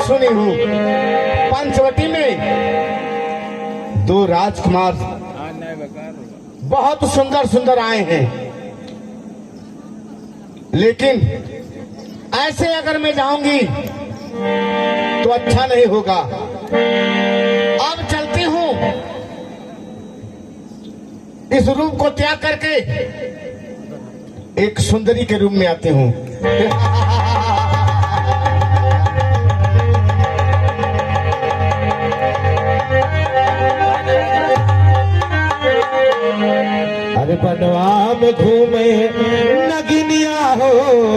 सुनी हूँ पंचवटी में दो राजकुमार बहुत सुंदर सुंदर आए हैं, लेकिन ऐसे अगर मैं जाऊंगी तो अच्छा नहीं होगा। अब चलती हूँ, इस रूप को त्याग करके एक सुंदरी के रूप में आती हूँ। अरे बनवा में घूमे नगिनिया हो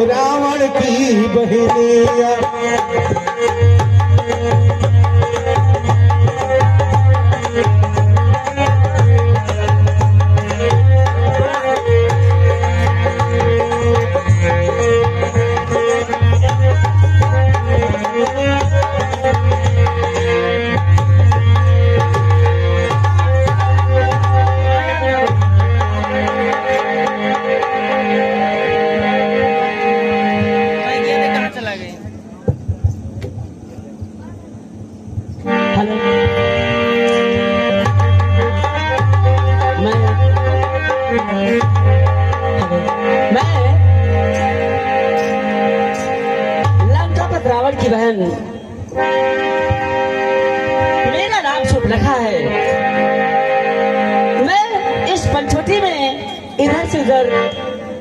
रावण की बहनिया। रावण की बहन, मेरा नाम सुपलखा है। मैं इस पंचवटी में इधर से उधर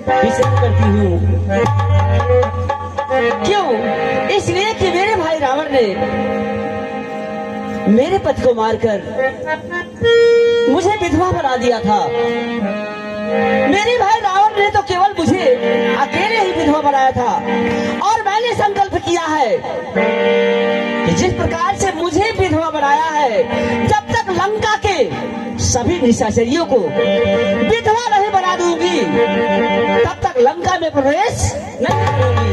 विचरण करती हूँ। क्यों? इसलिए कि मेरे भाई रावण ने मेरे पति को मारकर मुझे विधवा बना दिया था। मेरे भाई रावण ने तो केवल मुझे अकेले ही विधवा बनाया था, और मैंने संकल्प किया है कि जिस प्रकार से मुझे विधवा बनाया है, जब तक लंका के सभी निशाचरियों को विधवा नहीं बना दूंगी, तब तक लंका में प्रवेश नहीं करूंगी।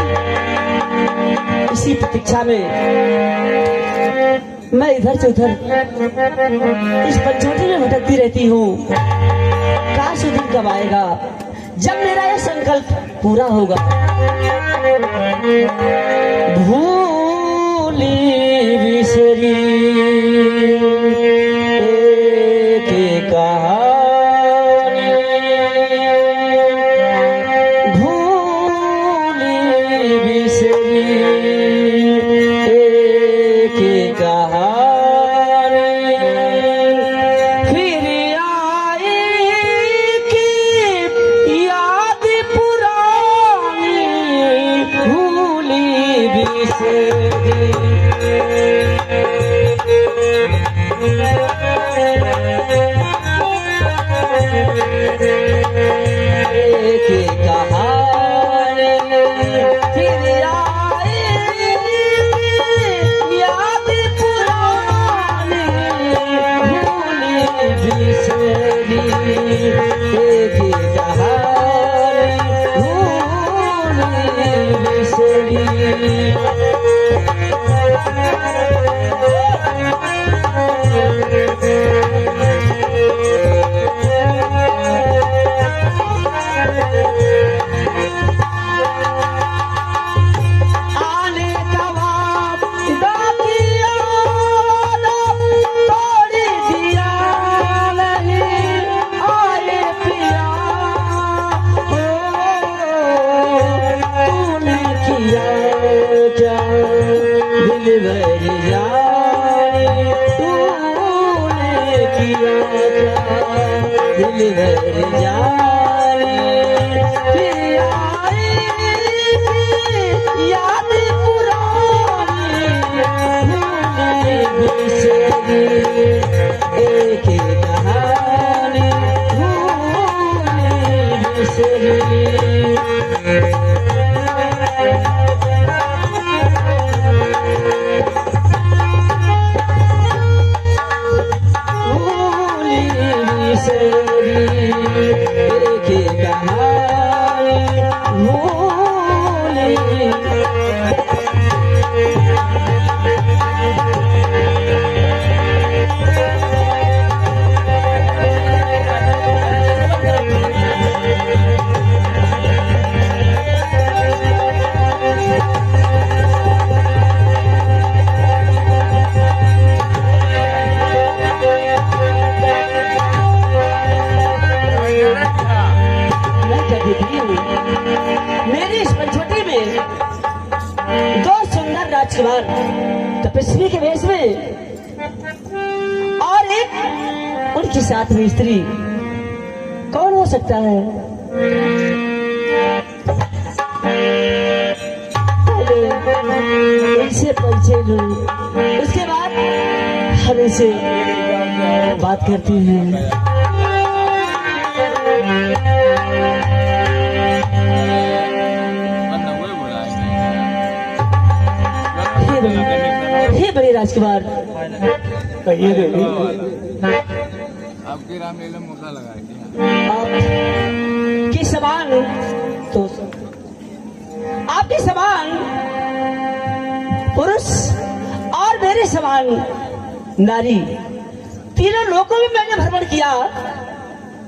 इसी प्रतीक्षा में मैं इधर से उधर इस पंचवटी में भटकती रहती हूँ। काश वो दिन कब आएगा जब मेरा यह संकल्प पूरा होगा। भूली बिसरी एक कहानी, भूली बिसरी एक कहानी, फिर आई की याद पुरानी, भूली बिसरी। एक कहानी फिर आई याद पुरानी, भूली बिसरी। एक कहानी भूली बिसरी। आने का वादा किया तोड़ दिया नहीं, आए पिया हो तूने किया क्या दिल भर जाए, तूने किया क्या दिल भर जाए। फिर आई याद पुरानी, भूली बिसरी। एक कहानी भूली बिसरी। भूली बिसरी एक कहानी भूली। साथ में स्त्री कौन हो सकता है? पहले इनसे परिचय लूं, उसके बाद हम इनसे बात करती हैं। हे बड़े राजकुमार, कहिए देवी। आपके रामलीला मौका लगा आपके समान तो आपके समान पुरुष और मेरे समान नारी, तीनों लोगों में मैंने भ्रमण किया,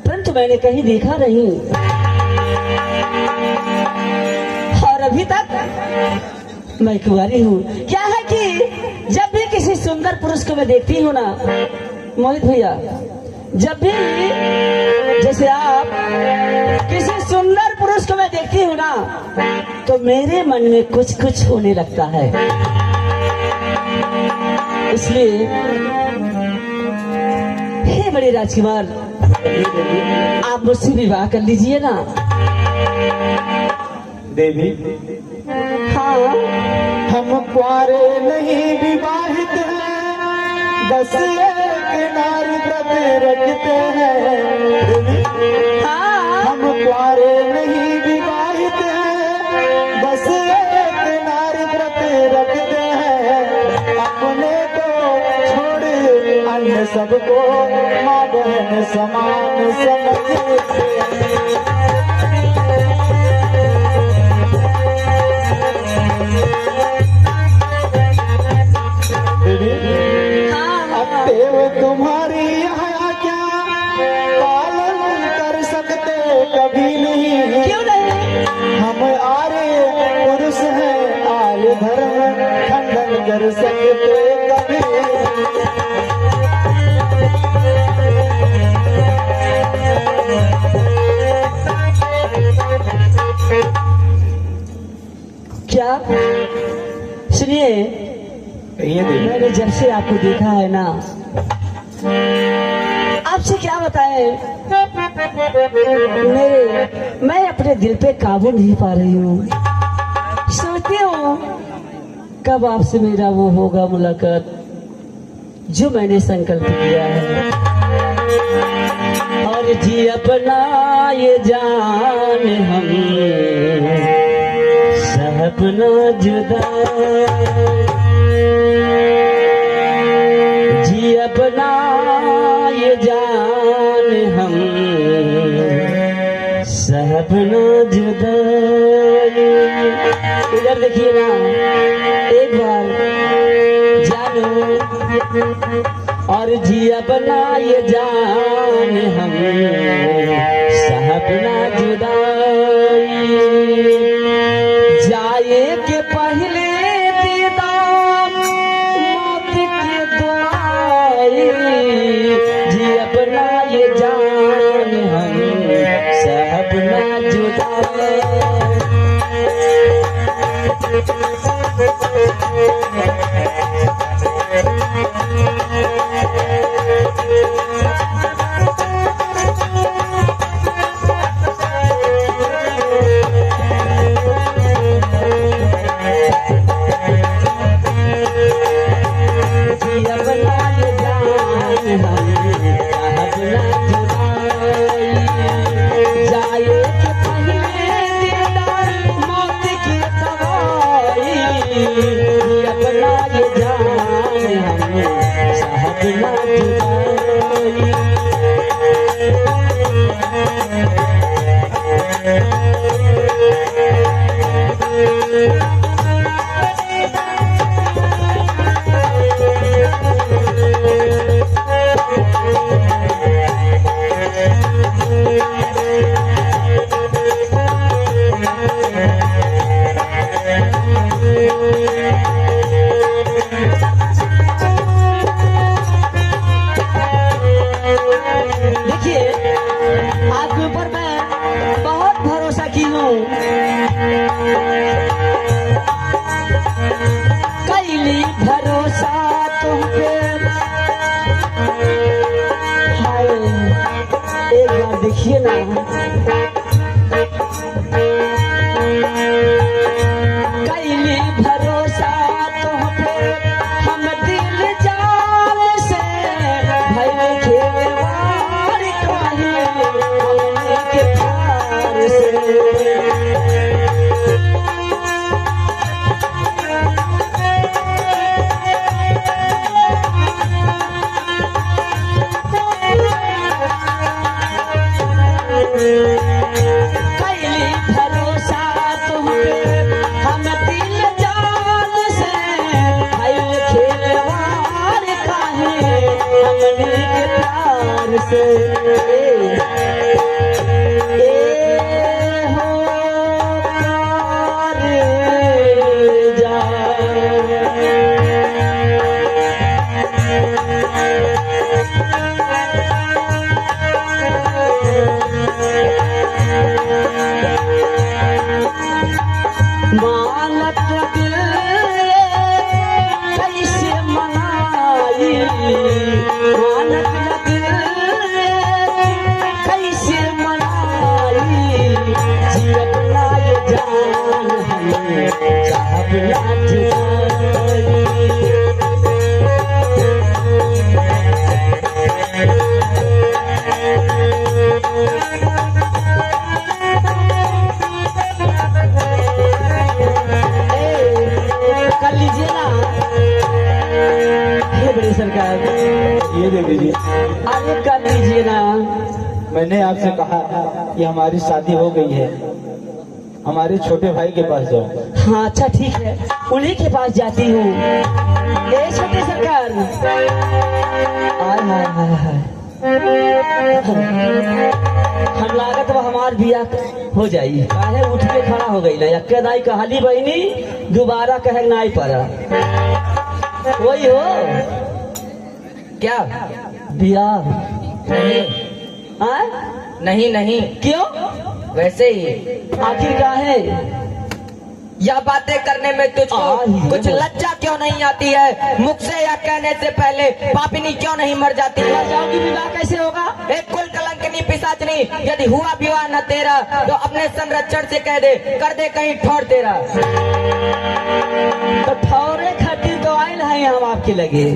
परंतु मैंने कहीं देखा नहीं। और अभी तक मैं कुंवारी हूँ। क्या है कि जब भी किसी सुंदर पुरुष को मैं देखती हूँ ना मोहित भैया, जब भी जैसे आप किसी सुंदर पुरुष को मैं देखती हूँ ना, तो मेरे मन में कुछ कुछ होने लगता है। इसलिए हे बड़े राजकुमार, आप मुझसे विवाह कर लीजिए ना। देवी, हाँ, हम कुंवारे नहीं विवाहित हैं, बस एक नारी व्रत रखते हैं। देवी, हाँ, हम कुंवारे नहीं विवाहित हैं, बस एक नारी व्रत रखते हैं। अपने को छोड़ अन्य सबको माँ बहन समान समझते हैं। देव तुम्हारी यहाँ क्या पालन कर सकते कभी नहीं। क्यों नहीं? हम आर्य पुरुष हैं, आर्य धर्म खंडन कर सकते कभी क्या? सुनिए, मैंने जब से आपको देखा है ना, आपसे क्या बताएं, मैं अपने दिल पे काबू नहीं पा रही हूँ। सोचती हूँ कब आपसे मेरा वो होगा मुलाकात जो मैंने संकल्प किया है। और जी अपना ये जान हम सपना जुदा, जी अपना ये जान हम सपना जुदा। इधर देखिए ना एक बार, जानो और जी अपना ये जान हम सपना जुदा। जाए के पहले दीदार मौत के दुआई, जी अपना ये जान हम सपना जुदा। कैली भरोसा तुम पे, हाय देखिए ना, कैली भरोसा तुम पे हम दिल जान से, भइल खेवार काहे हमने के प्यार से। कैली भरोसा तुम पे हम दिल जान से, भइल खेलवार काहे हमने के प्यार से। ए हो प्यार जा, मानत दिल कैसे मनाई, मानत दिल कैसे मनाई, जियत ना ये जान हमें चाहत ना जुदाई। कर लीजिए ना, हे बड़ी सरकार, ये दे दीजिए। अरे कर लीजिए ना। मैंने आपसे कहा कि हमारी शादी हो गई है, हमारे छोटे भाई के पास जाओ। हाँ अच्छा ठीक है, उन्हीं के पास जाती हूँ। ए छोटे सरकार, आय हाय हाय हाय, हम लागत वो हमार बिया हो जाई, काहे उठ के खड़ा हो गई ना, यक्के दाई कहाली बहनी दोबारा कहे नाई पड़ा। वही हो क्या? बिया नहीं हाँ? नहीं नहीं, क्यों? वैसे ही। आखिर क्या है? यह बातें करने में तुझको कुछ लज्जा क्यों नहीं आती है? मुख से यह कहने से पहले पापिनी क्यों नहीं मर जाती है? जाओगी विवाह कैसे होगा? एक कुल कलंकनी पिशाचनी, यदि हुआ विवाह न तेरा तो अपने संरक्षण से कह दे, कर दे कहीं ठौर तेरा। तो ठौरे खातिर तो आयल है हम आपके लगे।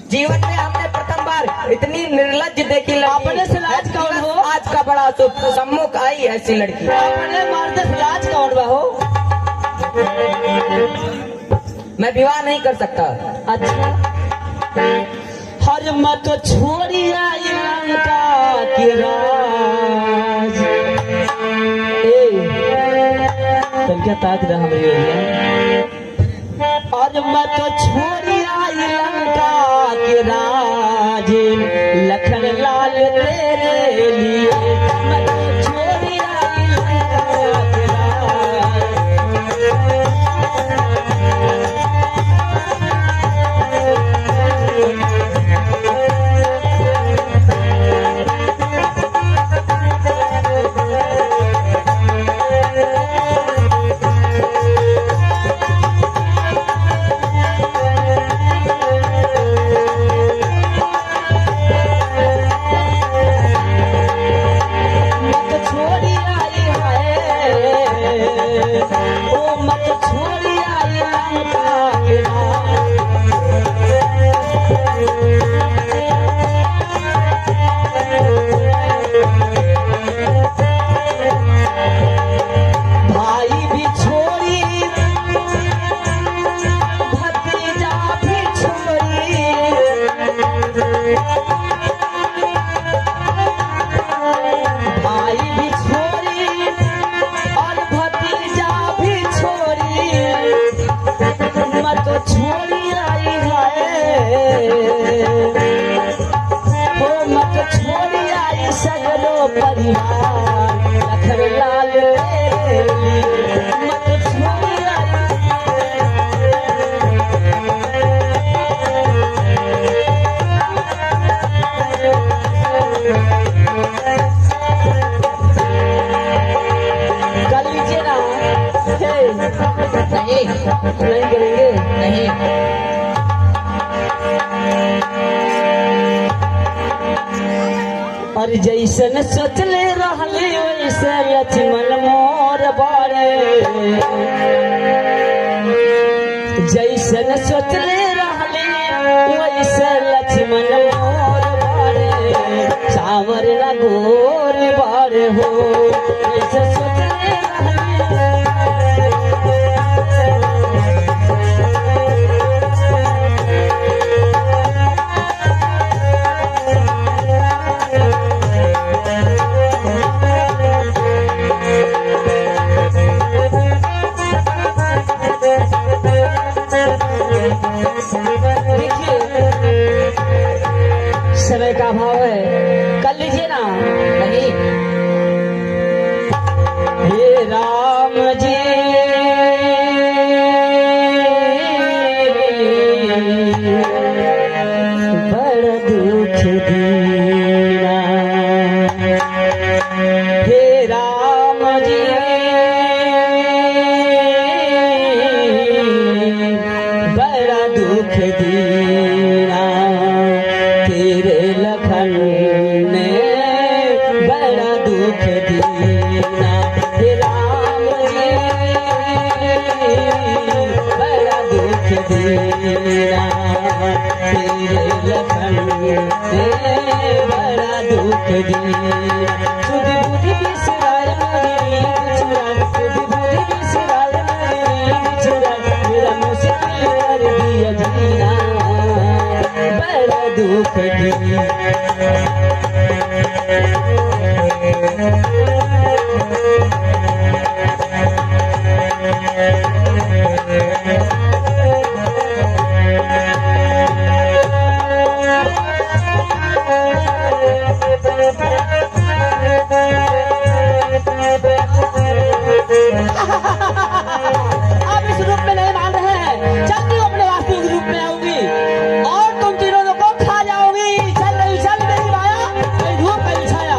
जीवन में हमने प्रथम बार इतनी निर्लज देखी लड़की। अपने से लाज कौन हो? आज का बड़ा शुभ सम्मुख आई ऐसी लड़की। अपने मर्द से लाज कौन बा हो? मैं विवाह नहीं कर सकता। अच्छा, हर मत छोड़ी आई लंका के राज। ए तनका ताक रहा हमरे ओरिया। और मत छोड़ी आई लंका के राज, लखन लाल तेरे लिए मत छोड़ी आई लंका के राज। मत छोड़ी आई है, ओ मत छोड़ी आई लंका के राज। भाई भी छोड़ी, भतीजा भी छोड़ी, भाई भी छोड़ी और भतीजा भी छोड़ी, मत छोड़ी आई है, हो मत छोड़ी आई सगरो परिवार, लखन लाल तेरे लिए मत छोड़ी आई। कर लीजिए ना। हे, नहीं नहीं करेंगे? नहीं। और जैसन सोचले रहली वैसे लक्ष्मण मोर बारे, जैसन सोचले रहली वैसे लक्ष्मण मोर बारे, सावर ना गोर बारे हो, जैसे सोचले समय का अभाव है, कर लीजिए ना। नहीं हे राम जी बड़ दुख दीना, हे राम जी बड़ा दुख दीना, तेरे लखन ने बड़ा दुख दीना, हे राम जी बड़ा दुख दीना, तेरे लखन ने बड़ा दुख दीना, सुध बुद्धि बिसराय मेरी बिछुराय, सुध बुद्धि बिसराय मेरी बिछुराय, मेरा मुश्किल कर दिया जीना, बड़ा दुख दीना। आप इस रूप में नहीं मान रहे हैं, जल्दी अपने वास्तविक रूप में आऊंगी और तुम तीनों को खा जाओगी। चल रही चल मेरी माया, मेरी धूप मेरी छाया।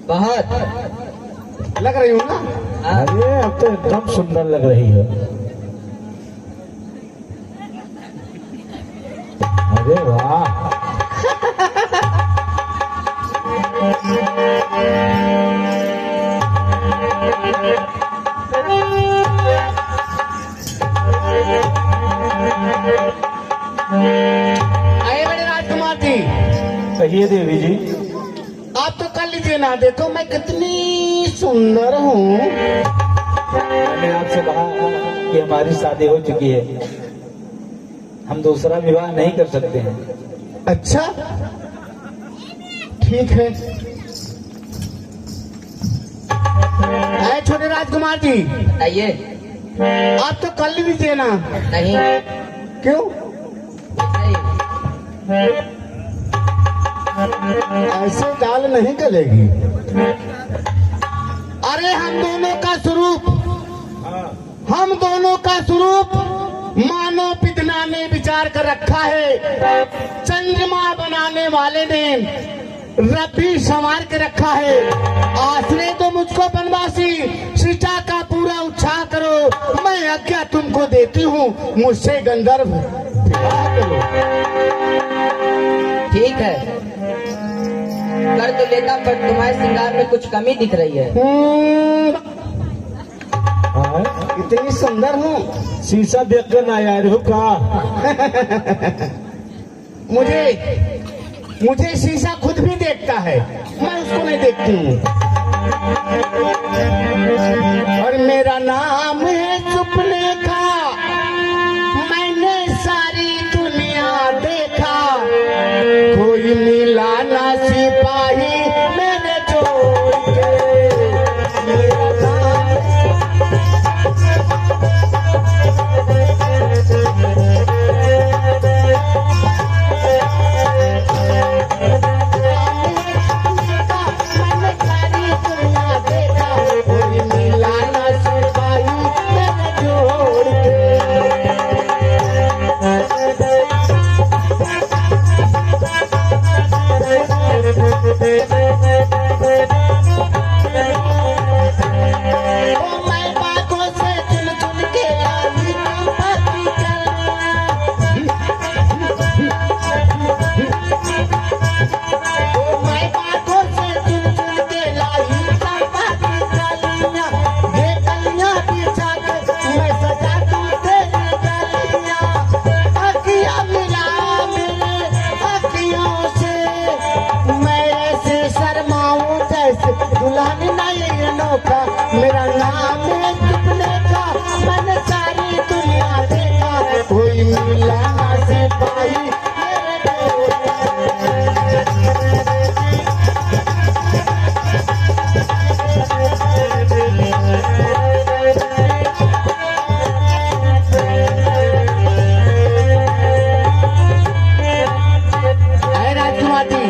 बहुत लग रही हूँ ना? अरे अब तो एकदम सुंदर लग रही है। अरे वाह, आइए बड़े राजकुमार जी, कहिए देवी जी। आप तो कर लीजिए ना, देखो मैं कितनी सुंदर हूँ। मैंने आपसे कहा कि हमारी शादी हो चुकी है, हम दूसरा विवाह नहीं कर सकते हैं। अच्छा ठीक है। आए छोटे राजकुमार जी, बताइए। आप तो कर लीजिए ना। नहीं क्यों? नहीं ऐसे दाल नहीं गलेगी। अरे हम दोनों का स्वरूप मानो पितना ने विचार कर रखा है, चंद्रमा बनाने वाले ने रबी संवार के रखा है। आश्रय तो मुझको बनवासी, शिक्षा का पूरा उत्साह करो, मैं आज्ञा तुमको देती हूँ, मुझसे गंधर्व विवाह करो। ठीक है, कर तो लेता, पर तुम्हारे श्रृंगार में कुछ कमी दिख रही है। हाँ? इतनी सुंदर हूँ। शीशा देख कर ना यार हो का। मुझे शीशा खुद भी देखता है, मैं उसको नहीं देखती हूँ। और मेरा नाम है सपने का, मैंने सारी दुनिया देखा, कोई मिला ना सिपाही मेरे छोड़ के। मेरा नाम मैंने सारी दुनिया देखा, कोई मिला ना सिपाही मेरे छोड़ के। ओ मैं बातों से चुन चुन के लाई बाती चलना। ओ मैं बातों से चुन चुन के लाई बाती चलना। ये कलियां बिछा के मैं सजा दूं तेरी गलियां। अखियां मिला मेरे अखियों से, मैं ऐसे शर्माऊं जैसे दुल्हन नहीं अनोखा। मेरा नाम है सपने का, मैंने सारी दुनिया देखा, कोई मिला ना सिपाही मेरे छोड़ के। ऐ राजकुमारी,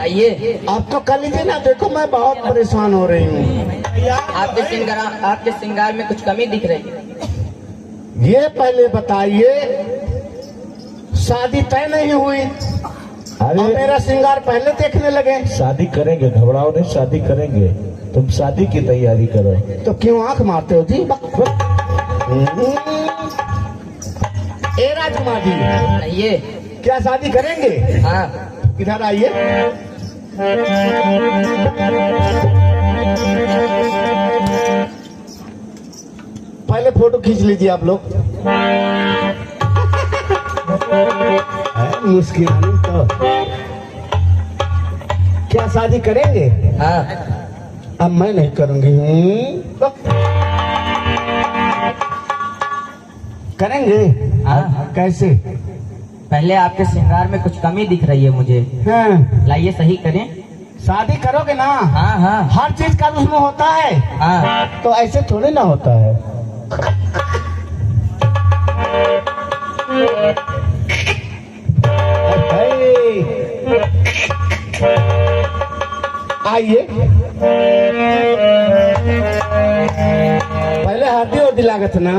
आइए, आप तो कर लीजिए ना, देखो मैं बहुत परेशान हो रही हूँ। आपके श्रृंगार में कुछ कमी दिख रही है। ये पहले बताइए, शादी तय नहीं हुई और अरे मेरा श्रृंगार पहले देखने लगे, शादी करेंगे, घबराओ नहीं, शादी करेंगे। तुम शादी की तैयारी करो। तो क्यों आंख मारते हो जी? ए राजकुमार जी, आइए। क्या शादी करेंगे? हाँ, इधर आइए। पहले फोटो खींच लीजिए आप लोग। मुश्किल तो क्या शादी करेंगे? हाँ, अब मैं नहीं करूंगी। करेंगे? हाँ। कैसे? पहले आपके श्रृंगार में कुछ कमी दिख रही है मुझे। हाँ, लाइए सही करें। शादी करोगे ना? हाँ हाँ हर चीज का उसमें होता है, हाँ। तो ऐसे थोड़ी ना होता है। आइए, पहले हल्दी उर्दी लागत ना।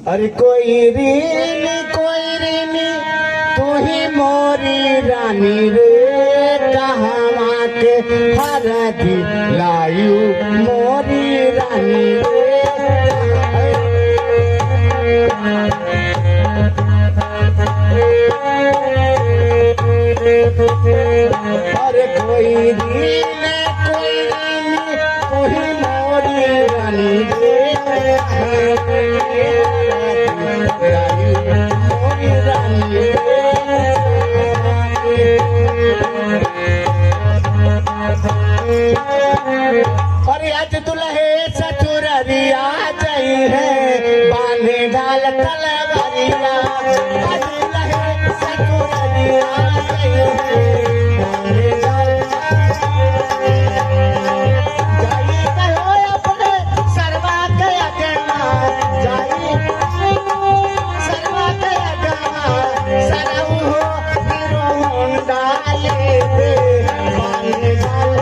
अरे कोई रीनी तू ही मोरी रानी रे, कहाँ के हरदी लायू मोरी रानी रे। अरे कोई रीनी तू ही मोरी रानी रे, मोरी रानी रे। अरे आज दुल्हे ससुररिया जाई है, बांधे डाल तलवारिया। आज दुल्हे ससुररिया जाई है, बांधे डाल जाई कहो अपने सरवा के अगना, जाई सरवा के अगना, सरऊ हो गिरोन डाले दे, बांधे डाल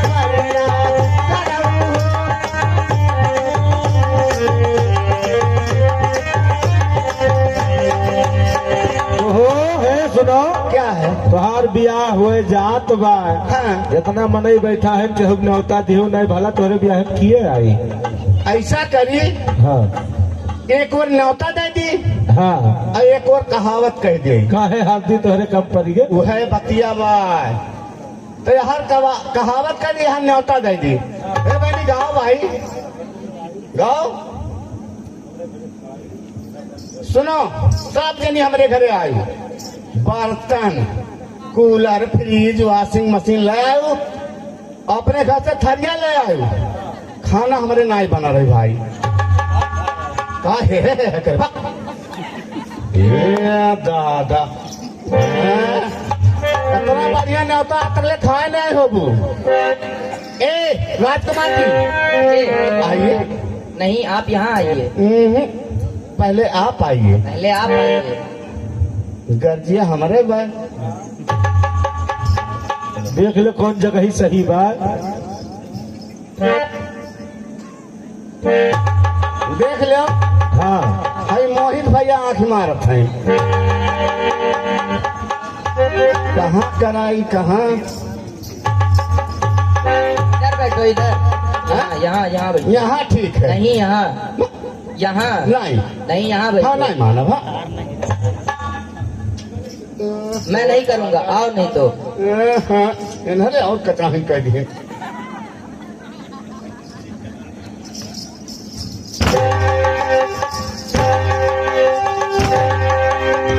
तलवारिया, सरऊ ओहो है, सुनो क्या है? तोहार बियाह हुए जात बा। हाँ। जितना मनई बैठा है केहू न्योता दिहू नहीं, भला तोहरे बियाह में किए आई। ऐसा करी, हाँ एक और न्योता दे दी, हाँ और एक और कहावत कह दे, काहे हाथी तोहरे कम पड़ गए। वो है बतिया बाय। तो हर कहावत का यहाँ न्योता दे दी। भाई गाओ भाई, गाओ। सुनो, सब जनी हमारे घरे आई, बर्तन, कूलर, फ्रिज, वॉशिंग मशीन ले आयो, अपने घर से थरिया ले आयो। खाना हमारे नाई बना रही भाई। का है दादा, इतना बढ़िया न्योता अतरले खाए नहीं होबू। ए राजकुमार जी आइए। नहीं, आप यहाँ आइए। पहले आप आइए। पहले आप आइए। गर्जिया हमारे भाई, देख ले कौन जगह ही सही बा। देख लो। हाँ भाई मोहित भैया आंख मारत है। कहाँ कराई कहाँ? इधर बैठो, इधर। यहाँ यहाँ बैठो। यहाँ ठीक है। नहीं, यहाँ यहाँ नहीं नहीं, यहाँ हाँ बैठो। नहीं मानव। हाँ मैं नहीं करूँगा, आओ नहीं तो। हाँ, इन्होंने और कचाही कह दिए।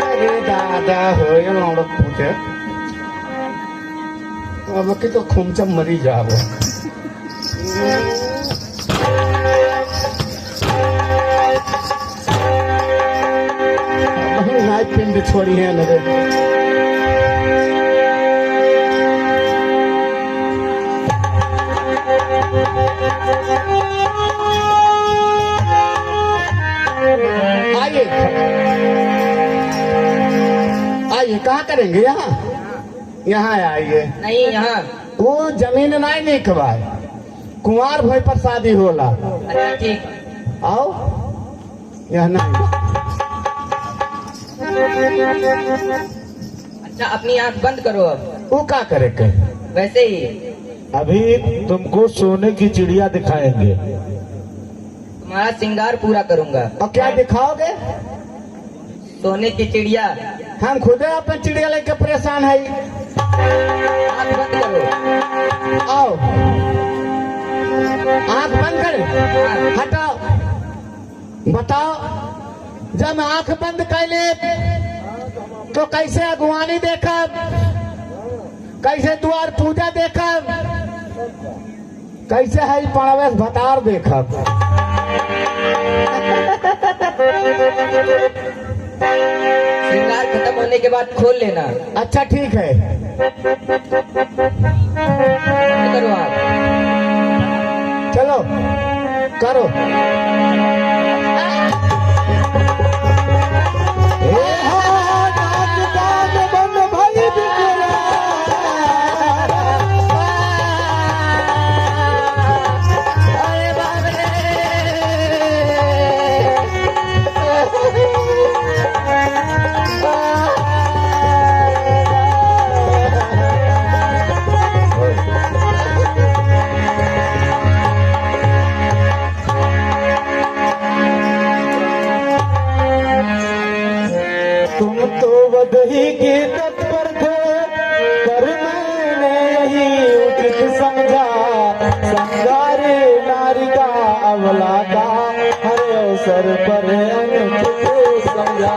अरे दादा हो ये औरत पूछे, अब की तो खुमचा मरी जाओ। नाई पिंड छोड़ी है मेरे। आइए आइए, कहाँ करेंगे? यहाँ यहाँ आइए। नहीं, यहाँ। वो जमीन नहीं खवाए, कुंवार भाई पर शादी होला। अच्छा ठीक। आओ यहाँ नहीं। अच्छा, अपनी आंख बंद करो अब। वो क्या करे के? वैसे ही अभी तुमको सोने की चिड़िया दिखाएंगे। तुम्हारा श्रृंगार पूरा करूँगा। और क्या दिखाओगे? सोने की चिड़िया। हम खुद अपने चिड़िया लेके परेशान है। आंख बंद करो। आओ, आंख बंद कर, हटाओ। बताओ, जब आंख बंद कर ले तो कैसे अगुवानी देखब, कैसे द्वार पूजा देखब, कैसे है पड़वेश भतार देखब। श्रृंगार खत्म होने के बाद खोल लेना। अच्छा ठीक है। बंद करो आप। चलो करो। तुम तो बदही के तत्पर थे, पर मैंने ही उचित समझा। संगारे नारी का अवला का हर अवसर पर अनुचित समझा।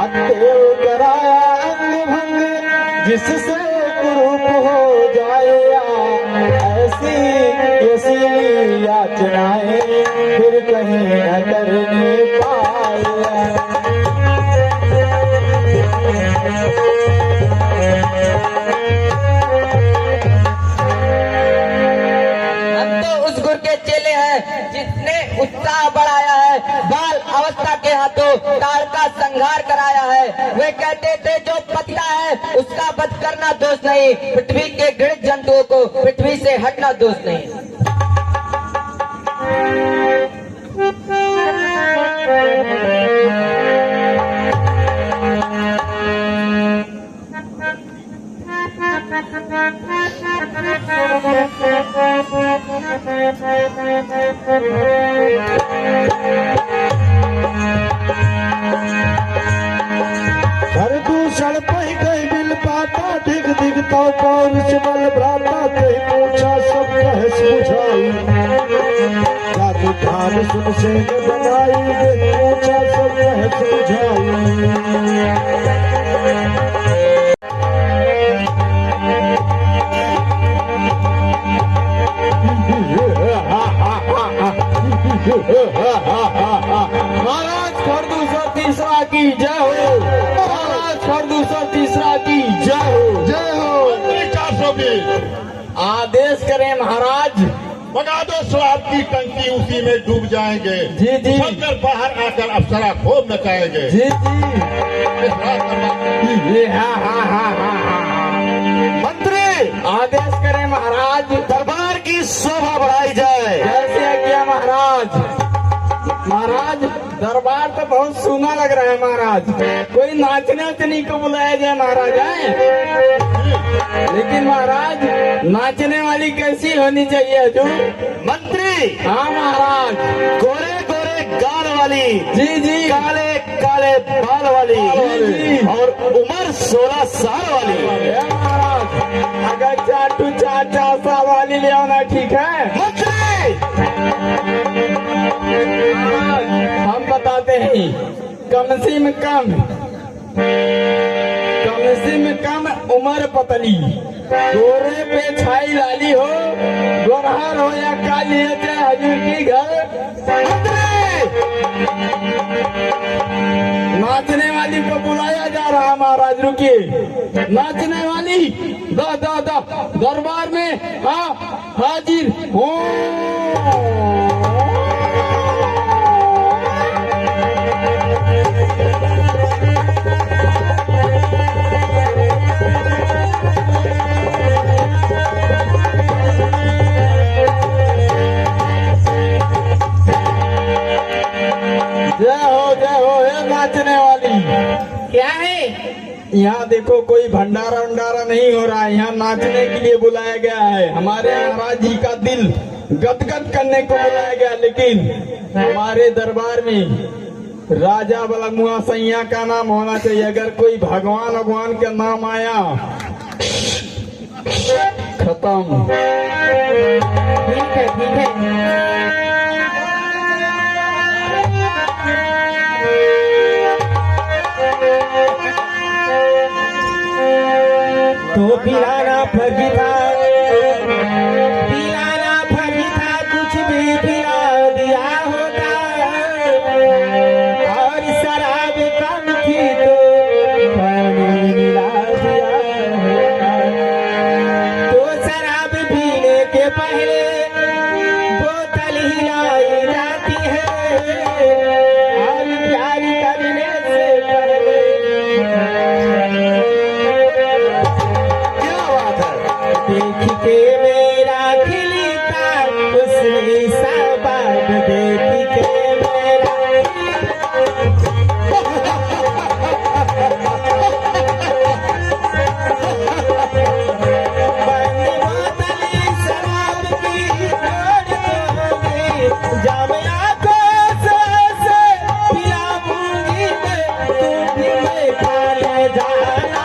अतएव कराया अंग भंग, जिससे कुरूप हो जाए ऐसी ऐसी याचनाएं फिर कहीं न करने पाए। हम तो उस गुरु के चेले हैं जिसने उत्साह बढ़ाया है, बाल अवस्था के हाथों तार का संहार कराया है। वे कहते थे जो पतिता है उसका वध करना दोष नहीं, पृथ्वी के घृणित जंतुओं को पृथ्वी से हटना दोष नहीं। हर दूषण पही गई मिल पाता दिग दिग तो पौरुष बल भ्राता ते पूछा सब कहस बुझाई जादू ध्यान सुन से बनाई ते पूछा सब कहस बुझाई महाराज खरदूसर तीसरा की जय हो। महाराज खरदूसर तीसरा की जय हो। जय हो। 420 आदेश करें महाराज। भगा दो स्वाद की टंकी, उसी में डूब जाएंगे। जी, जी। उछलकर बाहर आकर अप्सरा खूब नचाएंगे। जी इस रात में जी हाँ। मंत्री आदेश करें महाराज। दरबार की शोभा बढ़ाई जाए। जैसे आज्ञा महाराज। महाराज दरबार तो बहुत सुना लग रहा है महाराज। कोई नाचने उचने को बुलाया जाए महाराज है? लेकिन महाराज नाचने वाली कैसी होनी चाहिए हजूर? मंत्री हाँ महाराज। गोरे गोरे गाल वाली, जी जी। काले काले बाल वाली जी। और उम्र 16 साल वाली। है महाराज। अगर 4 साल वाली ले आना ठीक है? मंत्री हम बताते हैं कम से कम उम्र पतली, गोरे पे छाई लाली हो, गोरहर हो या काली हो, चाहे हजूर की घर। नाचने वाली को बुलाया जा रहा महाराज। रुकिए, नाचने वाली दा दरबार में हाजिर हो। जय हो हे नाचने वाली। क्या है यहाँ? देखो कोई भंडारा उंडारा नहीं हो रहा है, यहाँ नाचने के लिए बुलाया गया है। हमारे महाराज जी का दिल गदगद करने को बुलाया गया, लेकिन हमारे दरबार में राजा बलमुआ सैया का नाम होना चाहिए। अगर कोई भगवान का नाम आया खत्म। ठीक है। तो पिलाना फर्जी था, कुछ भी पिला दिया होता, और शराब कम थी तो पानी मिला दिया होता। तो शराब पीने के पहले बोतल हिलाई जाती है, और प्यार करने से पहले देख के मेरा खिलता उसने साबाद, देख के मेरा बंद बोतल शराब की तोड़ दोगे, जब आंखों से पिलाऊंगी मैं, तुम भी मैं खाने जाना।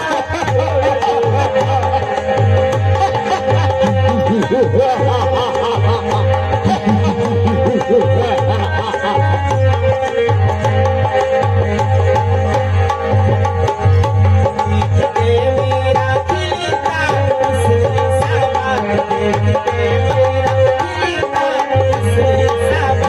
मेरा खिलता उसने साबाद, देख के मेरा खिलता उसने साबाद।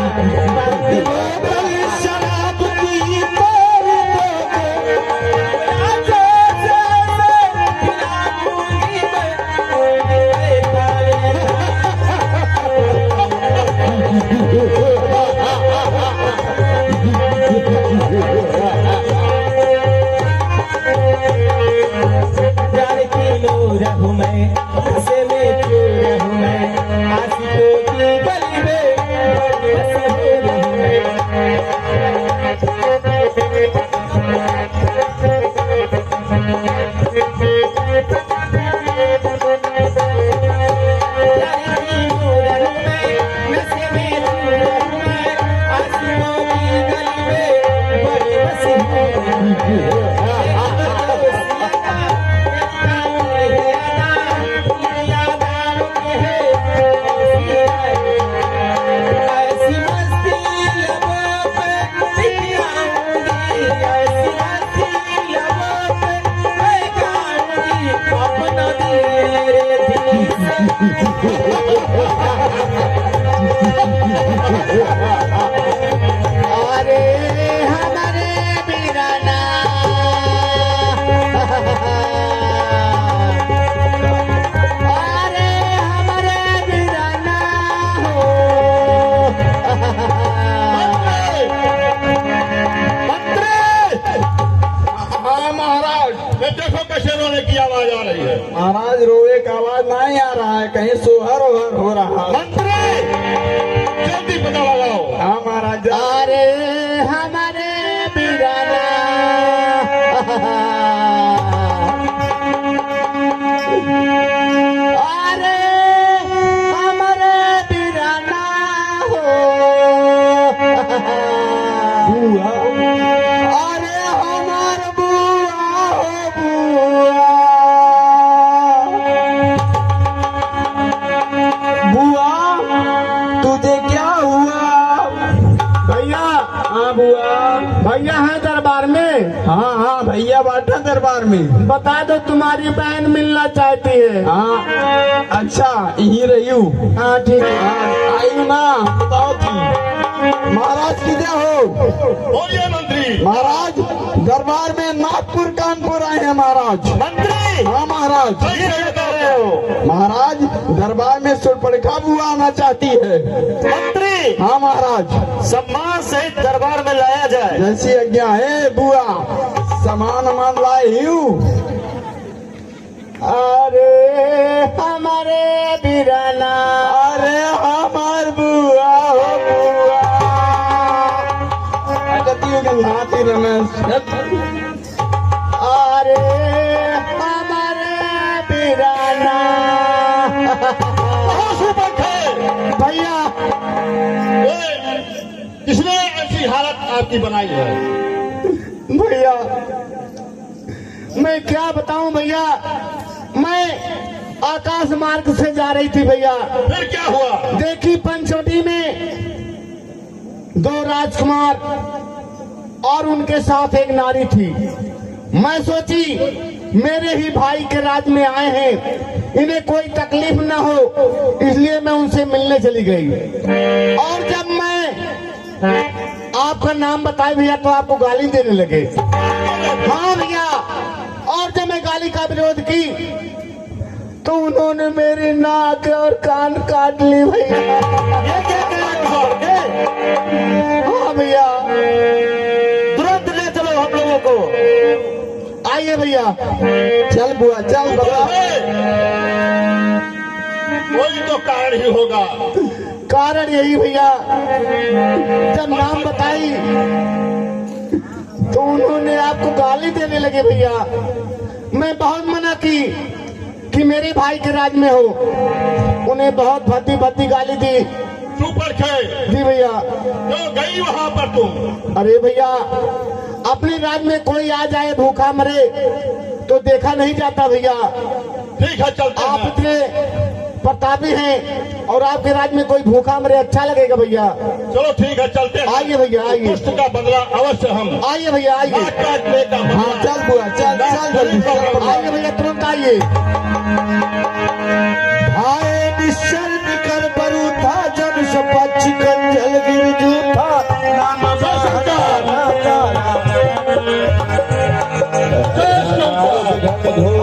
अरे हमारे बीराना अरे हमारे बीराना हो हाँ महाराज, ये देखो कैसे रोने की आवाज आ रही है। महाराज रोए का आवाज नहीं आ रहा है, कहीं सोहर ओहर हो रहा है। मंत्री, जल्दी पता लगाओ। हाँ महाराज। अरे हमारे बीराना अरे हमारे बीराना हो बुआ, अरे हमार बुआ हो बुआ बुआ तुझे क्या हुआ? भैया हाँ बुआ। भैया है दरबार में। हाँ हाँ भैया बैठा दरबार में। बता दो तुम्हारी बहन मिलना चाहती है। हाँ अच्छा यही रही हूँ। हाँ ठीक है। हाँ, आई हूँ ना, बताओ थी। महाराज किधर हो? बोलिए मंत्री। महाराज दरबार में नागपुर कानपुर आए हैं महाराज। मंत्री, हाँ महाराज। कैसे कह रहे हो? महाराज दरबार में सुरपड़का बुआ आना चाहती है। मंत्री, हाँ महाराज। सम्मान सहित दरबार में लाया जाए। जैसी आज्ञा है बुआ, सामान वामान लाए हूँ। अरे हमारे बीराना अरे हमार बुआ हो बुआ। नाती रमेश। अरे हमारे बीराना कहाँ से बैठे? भैया किसने ऐसी हालत आपकी बनाई है? भैया मैं क्या बताऊं भैया, मैं आकाश मार्ग से जा रही थी भैया। फिर क्या हुआ? देखी पंचवटी में दो राजकुमार और उनके साथ एक नारी थी। मैं सोची मेरे ही भाई के राज में आए हैं, इन्हें कोई तकलीफ न हो, इसलिए मैं उनसे मिलने चली गई। और जब मैं आपका नाम बताए भैया तो आपको गाली देने लगे। हाँ भैया, और जब मैं गाली का विरोध की तो उन्होंने मेरी नाक और कान काट ली भैया। ये क्या कहा? हाँ भैया, तुरंत ले चलो हम लोगों को। आइए भैया। चल बुआ चल बता। कोई तो कारण ही होगा। कारण यही भैया, जब नाम बताई तो उन्होंने आपको गाली देने लगे भैया। मैं बहुत मना की कि मेरे भाई के राज में हो, उन्हें बहुत भद्दी भद्दी गाली दी। सुपर खे जी भैया। जो गई वहां पर तुम। अरे भैया, अपने राज में कोई आ जाए भूखा मरे तो देखा नहीं जाता भैया। ठीक है, चलते आप हैं। इतने प्रतापी हैं और आपके राज में कोई भूखा मरे अच्छा लगेगा भैया। चलो ठीक है, चलते हैं। आइए भैया आइए। दुष्ट का बदला अवश्य हम आइए भैया आइए। नाक काटने का बदला। हाँ चल बुआ चल चल जल्दी चल। आइए भैया तुरंत आइए। हाय निश्चल कर बरू था जब सपच कंजल गिर जूठा नाम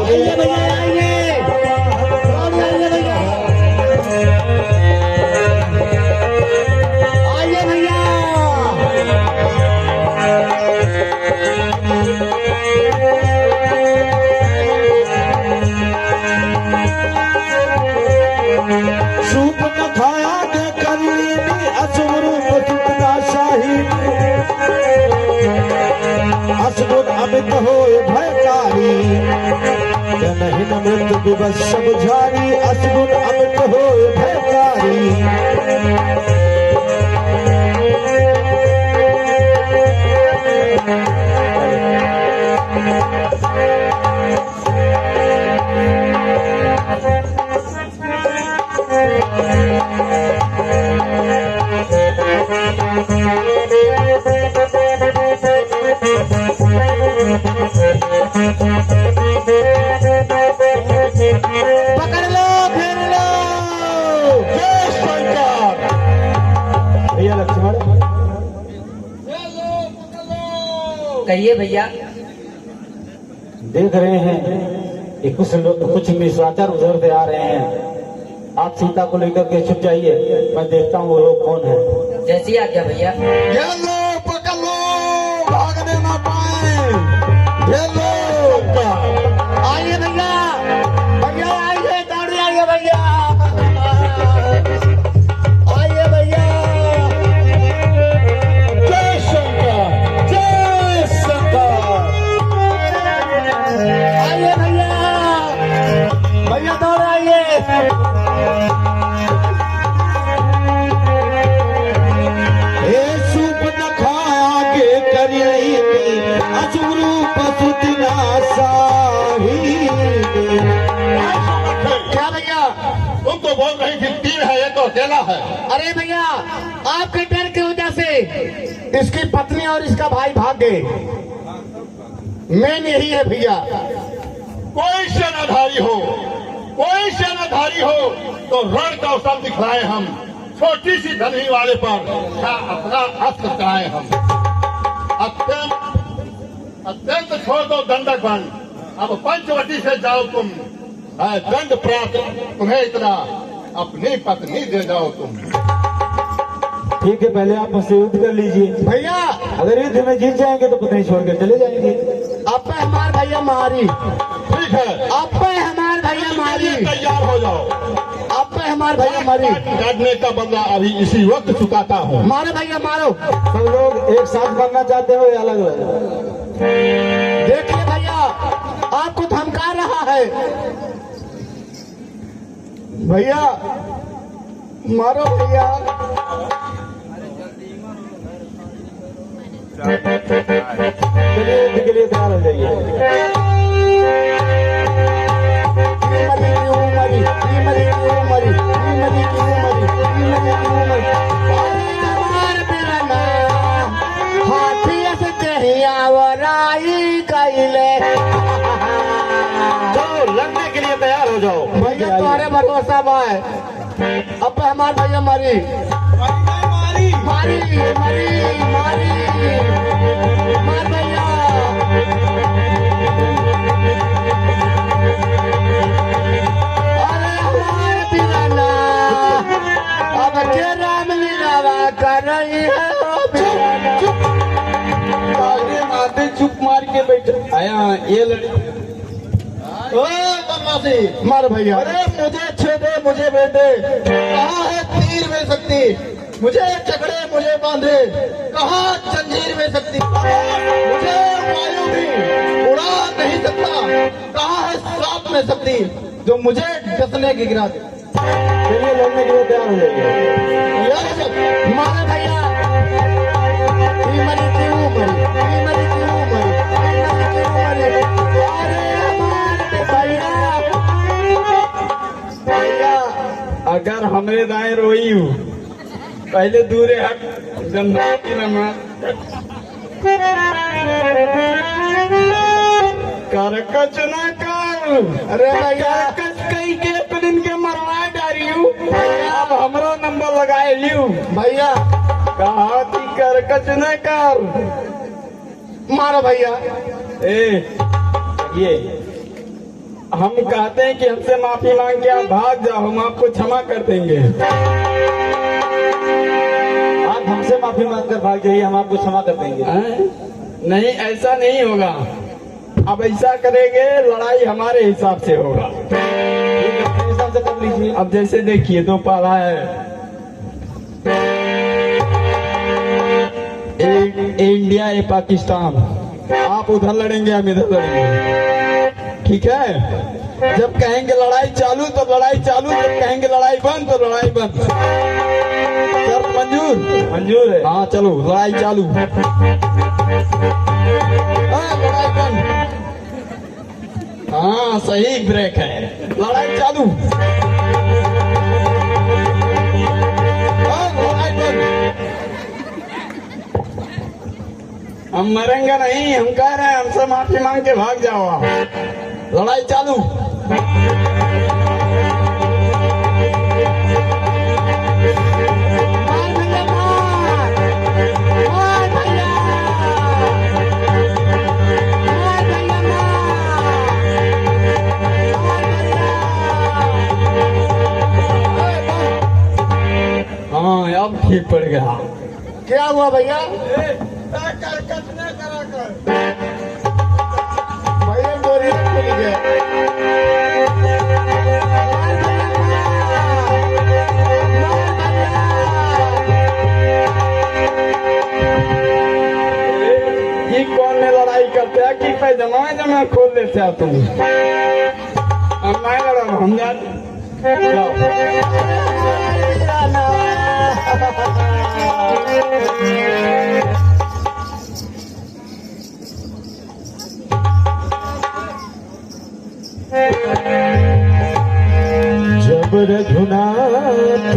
आइए भैया आइए। और आइए भैया। आइए भैया। सूप न खाया के करनी असुरूप सुखदा शाही असगुण अमित हो भयकारी जनहिन मृत दिवस सब झारी असगुण अमित हो भयकारी पकड़ लो फिर लो। जय शंकर। भैया लक्ष्मण कहिए भैया। देख रहे हैं कि कुछ निशाचर उधर से आ रहे हैं। आप सीता को लेकर के छुप जाइए, मैं देखता हूँ वो लोग कौन है। जैसी आज्ञा भैया। ये लो पकड़ लो, भागने ना पाए। ये लो आइए भैया, भैया आइए, दौड़े आइए भैया, आइए भैया। जय शंकर, जय शंकर। आइए भैया, भैया दौड़ आइए। सूप न खाया के करी रही थी असुर पशुति नासाही। क्या भैया? तुम तो बोल रही थी 3 है, ये तो अकेला है। अरे भैया, आपके डर की वजह से इसकी पत्नी और इसका भाई भाग गए। मेन यही है भैया। कोई सेनाधारी हो, कोई सेनाधारी हो तो रण कौशल दिखलाए हम। छोटी सी धनही वाले पर क्या अपना अस्त्र चलाए हम। अत्यंत छोड़ दो दंडक बन, अब पंचवटी से जाओ तुम। है दंड प्राप्त तुम्हें इतना, अपनी पत्नी दे जाओ तुम। ठीक है, पहले आप मुझसे युद्ध कर लीजिए। भैया अगर युद्ध में जीत जाएंगे तो पत्नी छोड़ के चले जाएंगे। अब पे हमार भैया मारी, ठीक है, अब पे हमार भैया मारी, तैयार हो जाओ। अब पे हमार भैया मारी। काटने का बदला अभी इसी वक्त चुकाता हूँ। मारो भैया मारो। सब लोग एक साथ बनना चाहते हो या अलग अलग? देखिए भैया, आपको धमका रहा है। भैया मारो भैया। चलिए युद्ध के लिए तैयार हो जाइए। हाथी से कहियावराई कैले। जाओ, लड़ने के लिए तैयार हो जाओ। भैया तुम्हारे भरोसा बाय। अब हमारे भैया मारी मारी मारी मारी मार भैया। अरे हमारे दीवाना अब के रामलीला कर रही है। माते चुप मार के बैठे आया ये लड़की। ओ बदमाशी, मार भैया। अरे मुझे छेदे, मुझे बेटे। कहाँ है तीर में शक्ति? मुझे चकड़े, मुझे बांधे। कहाँ जंजीर में शक्ति? मुझे वायु भी उड़ा नहीं सकता। कहाँ है सांप में शक्ति जो मुझे डसने की गिरा दे? चलिए लड़ने के लिए तैयार हो जाइए। यह सब मारे भैया। मरी क्यों मरी, मरी क्यों मरी, मरी क्यों मरी। अरे हमारे भैया, भैया अगर हमरे दाएं रोई हूँ, पहले दूरे हट। गंदा की नमक करकच न कर। अरे भैया, करकच कई के अपन के मरवा डारी हूँ। अब हमरो नंबर लगाए लियो। भैया कहा कि करकच न कर। मारो भैया। ये हम कहते हैं कि हमसे माफी मांग के आप भाग जाओ, हम आपको क्षमा कर देंगे। आप हमसे माफी मांग कर भाग जाइए, हम आपको क्षमा कर देंगे। नहीं, ऐसा नहीं होगा। अब ऐसा करेंगे, लड़ाई हमारे हिसाब से होगा। ठीक है, अपने हिसाब से कर लीजिए। अब जैसे देखिए, दो पाला है। इंडिया ए पाकिस्तान, आप उधर लड़ेंगे, हम इधर लड़ेंगे। ठीक है, जब कहेंगे लड़ाई चालू तो लड़ाई चालू, जब कहेंगे लड़ाई बंद तो लड़ाई बंद। शर्त मंजूर? मंजूर है। हाँ चलो, लड़ाई चालू। हाँ, लड़ाई बंद। हाँ सही ब्रेक है, लड़ाई चालू। हाँ, लड़ाई बंद। हम मरेंगे नहीं, हम कह रहे हैं हमसे माफी मांग के भाग जाओ आप। लड़ाई चालू। मार भैया मार। गया। क्या हुआ भैया? भैया बोरी खुल गया। ये कौन में लड़ाई करते हैं कि पैजामा जमा खोल देते हो तुम? अब मैं लड़ा हम जान जब रघुनाथ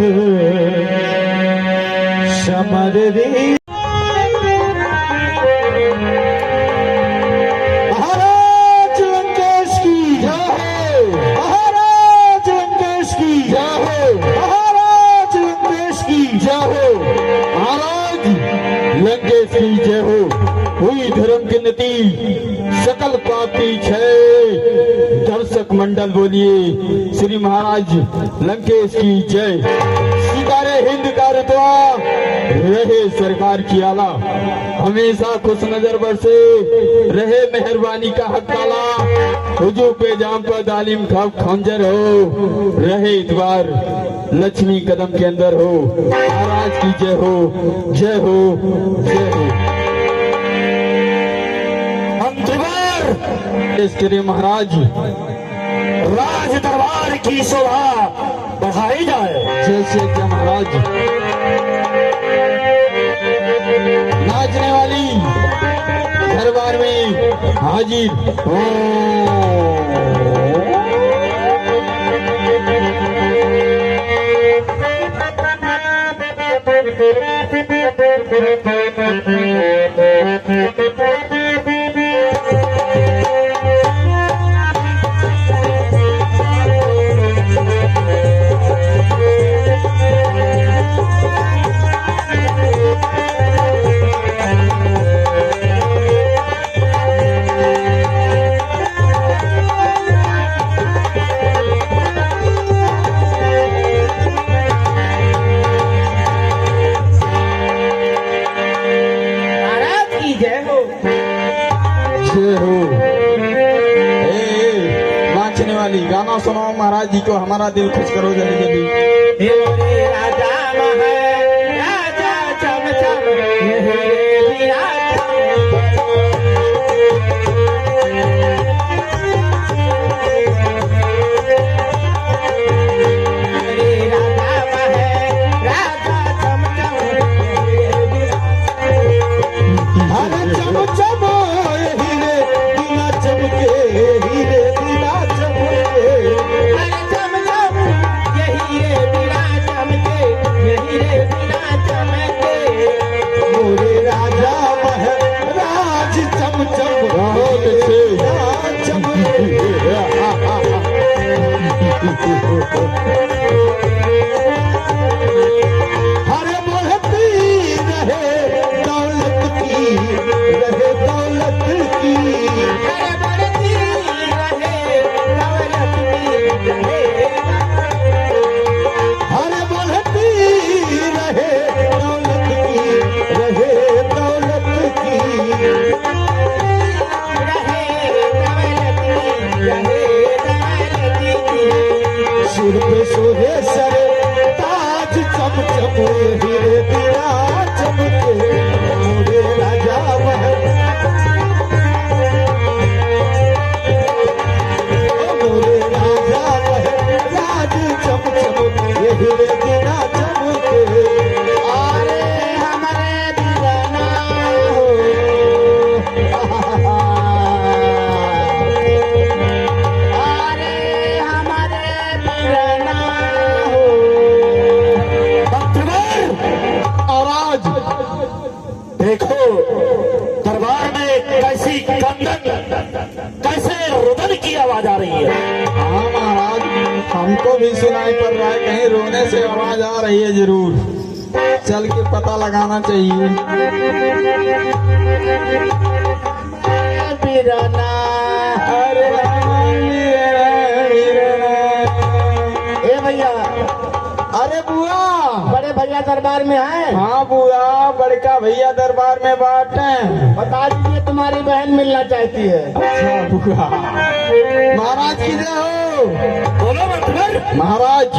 समर री महाराज लंकेश की जय हो, महाराज लंकेश की जय हो, महाराज लंकेश की जय हो, महाराज लंकेश की जय हो। हुई धर्म की नीति सकल पापी क्षय। दर्शक मंडल बोलिए श्री महाराज लंकेश की जय। सितारे हिंद का रुतबा रहे सरकार की आला। हमेशा खुश नजर बरसे रहे मेहरबानी का हक ताला। हुजूर पे जाम पर दालिम खब खंजर हो रहे इतबार लक्ष्मी कदम के अंदर हो। महाराज की जय हो, जय हो, जय हो। श्री महाराज राज दरबार की शोभा बढ़ाई जाए। जैसे क्या महाराज नाचने वाली दरबार में हाजिर हो। गाना सुनाओ महाराज जी को, हमारा दिल खुश करो जल्दी जल्दी। राजा राजा चम चम हरे बढ़ती रहे दौलत की, रहे दौलत की, हरे बढ़ती रहे दौलत की, हरे बढ़ती रहे दौलत की, रहे दौलत की, सिर पे सोहे सर ताज चम चम हीरे दिया चमके मोरे राजा मोरे राजा राज चम चम ये हीरे दिया चमके। अरे हमारे दीवाना हो, अरे हमारे दीवाना हो। और आज देखो दरबार में कैसी कंदन, कैसे रुदन की आवाज आ रही है। हाँ महाराज, हमको भी सुनाई पड़ रहा है, कहीं रोने से आवाज आ रही है। जरूर चल के पता लगाना चाहिए। बीराना अरे ए भैया, अरे बुआ, बड़े भैया दरबार में है? हाँ बुआ, बड़का भैया दरबार में बाटे। बता दीजिए तुम्हारी बहन मिलना चाहती है। अच्छा बुआ, महाराज की जय हो। बोलो मंत्री, महाराज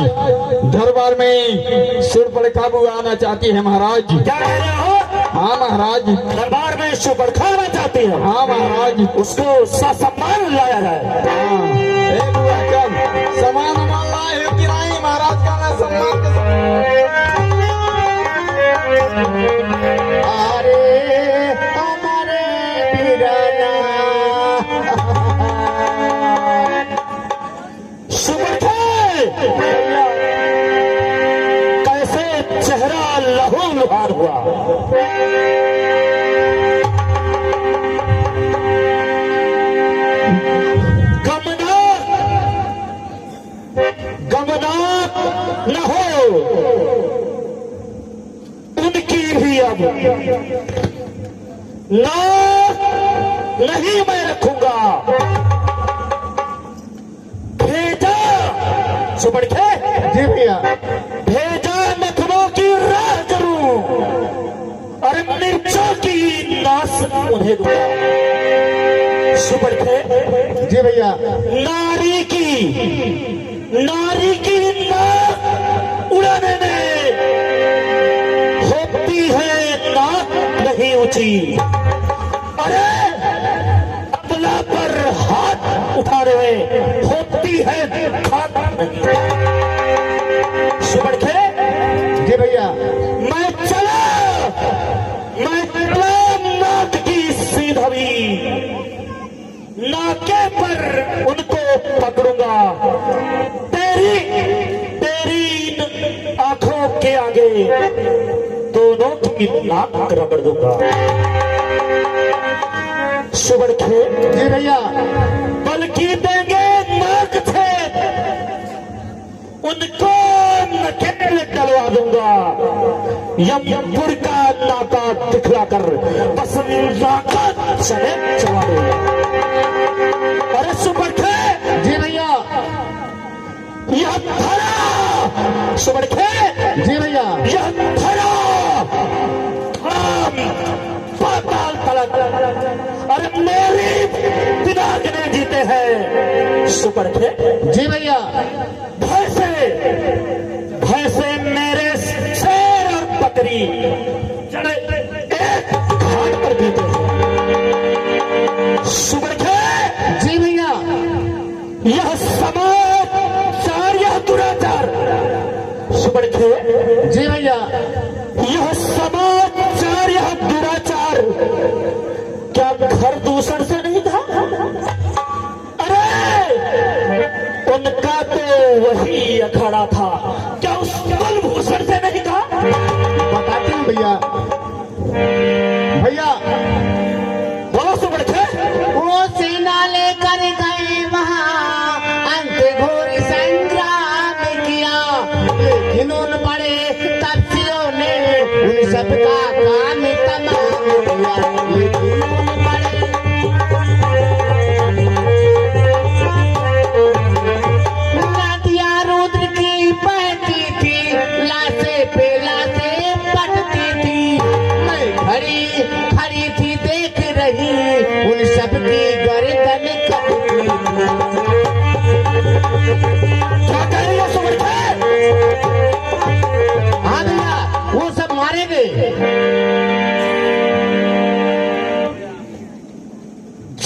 दरबार में सुर्पणखा बुआ आना चाहती है महाराज। क्या कह रहे हो? हाँ महाराज। दरबार में सुर्पणखा आना चाहती है? हाँ महाराज। उसको ससम्मान लाया जाए। हाँ, ए बुआ चल, सामान वामान लाए हो कि नहीं? महाराज का ना सम्मान के अरे हमारे बिराना सुर्पणखे, कैसे चेहरा लहू लुहार हुआ। गमनाक न हो उनकी भी अब ना नहीं मैं रखूंगा। भेजा सुर्पणखे, जी भैया। भेजा नखरों की राह करूं और मिर्चों की नाश उन्हें दूंगा। सुर्पणखे, जी भैया। नारी की नाक उड़ाने में होती है नाक नहीं ऊंची। अरे अबला पर हाथ उठाने में होती है खाक नहीं। सुर्पणखे, जी भैया। मैं चला नाक की सीधवी, नाके पर उनको पकड़ूंगा। तेरी इन आंखों के आगे दोनों की नाक रगड़ दूंगा। सुर्पणखे, जी भैया। बल्कि देंगे नाक से उनको नकेल डलवा दूंगा। यमपुर का नाका दिखलाकर बस नाका चले चला दूंगा। अरे सुर्पणखे, जी भैया। यह धरा, सुर्पणखे, जी भैया। यह धरा हम पाताल तलक। अरे मेरी पितागिने जीते हैं। सुर्पणखे, जी भैया। भैंसे मेरे शेर और बकरी चढ़े एक घाट पर जीते हैं। सुर्पणखे, जी भैया। यह समाचार, यह दुराचार। सुर्पणखे, जी भैया। यह समाचार, यह दुराचार क्या घर दूसर से नहीं था? अरे उनका तो वही अखाड़ा था, क्या उस कुलभूषण से नहीं था? बताते हैं भैया। भैया, बोलो सुर्पणखे। वो सेना लेकर गए वहाँ, अंत घोर संग्राम किया, लेकिन उन बड़े तपस्वियों ने उन सबका काम तमाम किया। लेकिन उन बड़े नदियाँ रुद्र की बहती थी, लाशे पे लाशे पटती थी। मैं खड़ी थी देख रही, उन सबकी गर्दन कटती थी। क्या कह रही है सुर्पणखे? हाँ भैया, वो सब मारे गए।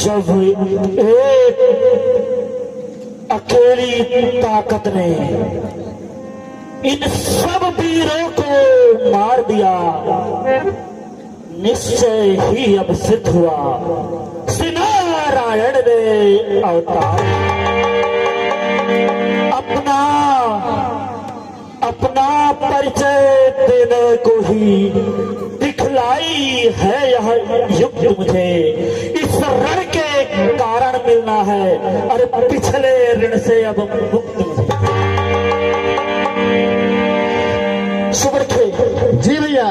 जब एक अकेली ताकत ने इन सब वीरों को मार दिया, निश्चय ही अब सिद्ध हुआ श्री नारायण ने अवतार। अपना परिचय देने को ही दिखलाई है यह युक्त मुझे। इस ऋण के कारण मिलना है, अरे पिछले ऋण से अब मुक्त मुझे। सुर्पणखे, जी भैया।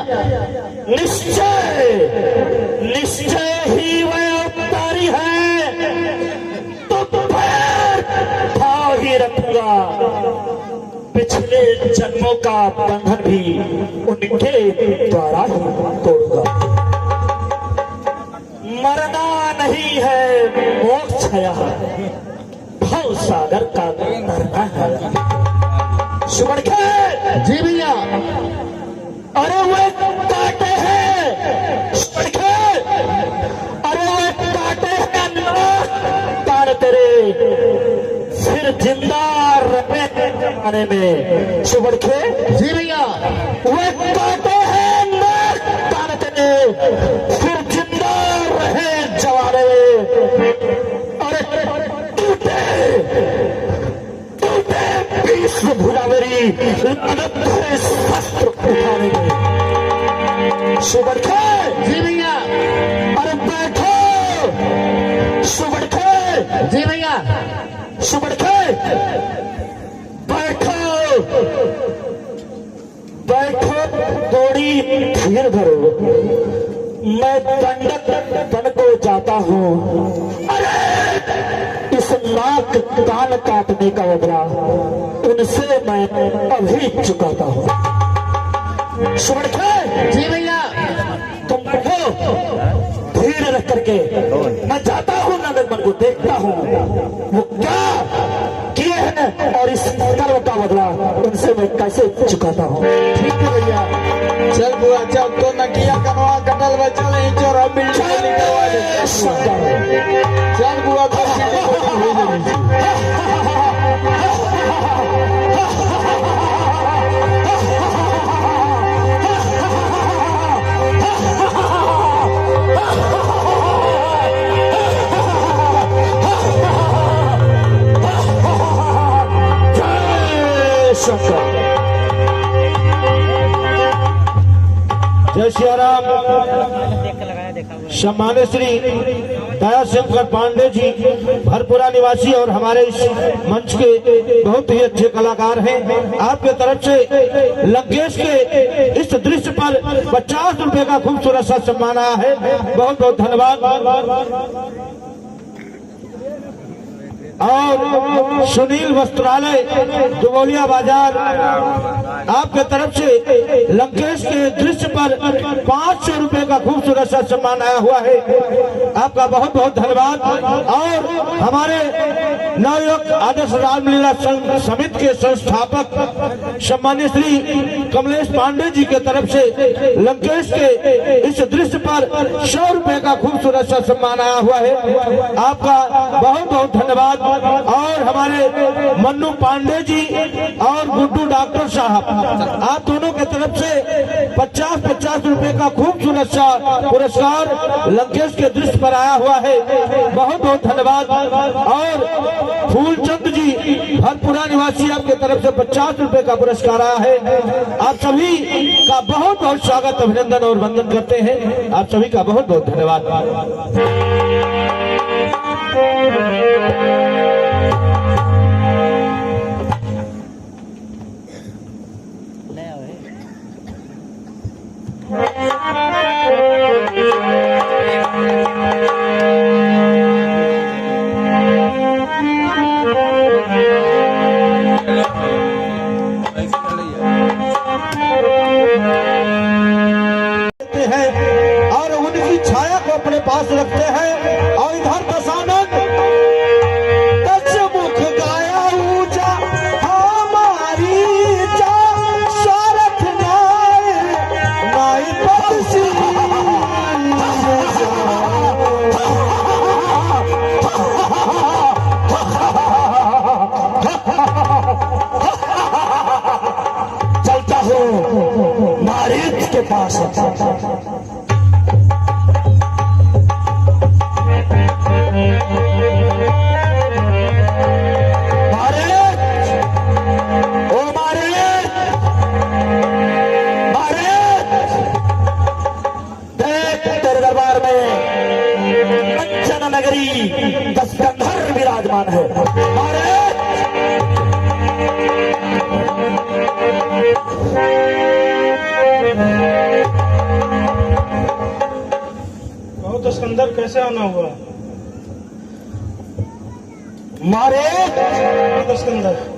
निश्चय ही वह अवतारी है, तो पैर भाव ही रखूंगा। पिछले जन्मों का बंधन भी उनके द्वारा ही तोड़ूंगा। मरना नहीं है मोक्ष है, भव सागर का तरना है। सुमन के जी भैया। अरे वो काटे हैं, सुमन के अरे वो काटे हैं तार तेरे फिर जिंदा रहे जमाने में। सुमन के जी भैया। वो काटे हैं तार तेरे फिर जिंदा रहे जमाने में। अरे टूटे टूटे भीष्म भुजा मेरी लानत है शस्त्र उठाने में। सुमन के जी भैया। अरे बैठो सुमन के जी भैया। सुमन के बैठो बैठो दौड़ी धीर धरो। मैं दंडक बन को जाता हूँ। अरे इस नाक कान काटने का बदला उनसे मैं अभी चुकाता हूँ। सुमन के जी भैया। तुम बैठो धीरे रख करके। मैं जाता हूँ नंदन को देखता हूँ वो क्या किए हैं और इस कर्म का बदला उनसे मैं कैसे चुकाता हूँ। ठीक है भैया। चल बुआ चल, तो नकिया कनवा कटल बचल नहीं चोरा बिल्डिंग निकलवा दे। चल बुआ तो सीधी खोटी हो जाएगी। जय श्री राम। सम्मानित श्री दया शंकर पांडे जी भरपुरा निवासी और हमारे इस मंच के बहुत ही अच्छे कलाकार हैं। आपके तरफ से लंकेश के इस दृश्य पर 50 रुपए का खूबसूरत सा सम्मान आया है। बहुत बहुत धन्यवाद। और सुनील वस्त्रालय दुबौलिया बाजार आपके तरफ से लंकेश के दृश्य पर 500 रुपए का खूबसूरत सा सम्मान आया हुआ है। आपका बहुत बहुत धन्यवाद। और हमारे नवयुवक आदर्श रामलीला संघ समिति के संस्थापक सम्मान्य श्री कमलेश पांडे जी के तरफ से लंकेश के इस दृश्य पर 100 रुपए का खूबसूरत सा सम्मान आया हुआ है। आपका बहुत बहुत धन्यवाद। और हमारे मन्नू पांडे जी और गुड्डू डॉक्टर साहब आप दोनों के तरफ से 50-50 रुपए का खूबसूरत सा पुरस्कार लंकेश के दृश्य पर आया हुआ है। बहुत बहुत धन्यवाद। और फूलचंद जी भरपुरा निवासी आपके तरफ से 50 रुपए का पुरस्कार आया है। आप सभी का बहुत बहुत स्वागत अभिनंदन और वंदन करते हैं। आप सभी का बहुत बहुत धन्यवाद। और उनकी छाया को अपने पास रखते हैं। और इधर दशानंद मुख गाया ऊंचा हमारी जा सारथ नाय नाय पक्षी चलता हूँ मारित के पास। नगरी 10 गंधर्व विराजमान है। बहुत स्कंदर कैसे आना हुआ? मारे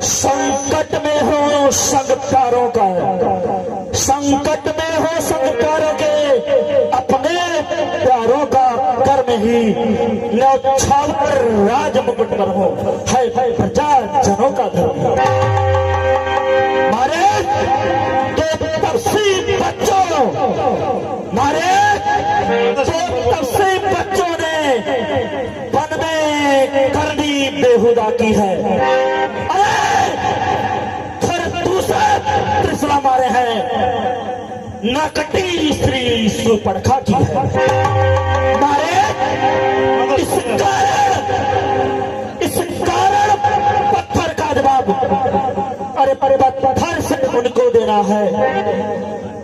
संकट में हो संगकारों का, संकट में हो संगकारों के, अपने प्यारों का कर्म ही न्यौछावर राज मुकुट पर हो, है प्रजा जनों का धर्म। मारे तो तपसी बच्चों, मारे तो तपसी बच्चों ने वन में करनी बेहुदा की है। अरे फिर दूसरे त्रिशूल मारे हैं, नकटी स्त्री सुपड़खा की है। मारे इस कारण पत्थर का जवाब, अरे पर पत्थर से उनको देना है।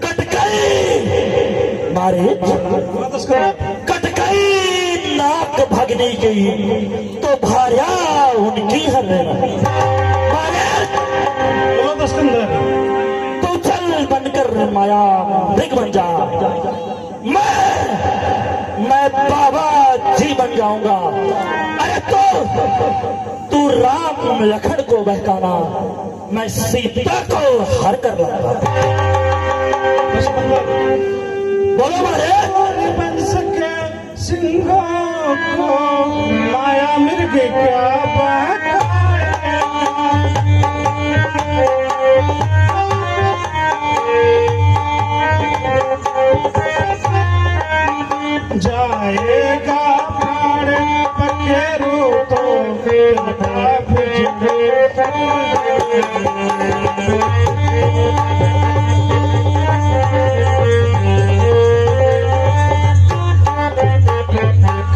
कट गई मारे, कट गई नाक भगनी की तो भार्या उनकी है। मारे तो चल बनकर माया मृग बन जा, मैं बाबा जी बन जाऊंगा। अरे तू राम लखन को बहकाना, मैं सीता को हर कर लाऊंगा। बोलो मारे बन सके सिंहों को माया मिर्ग क्या जाएगा प्राण पखेरू तो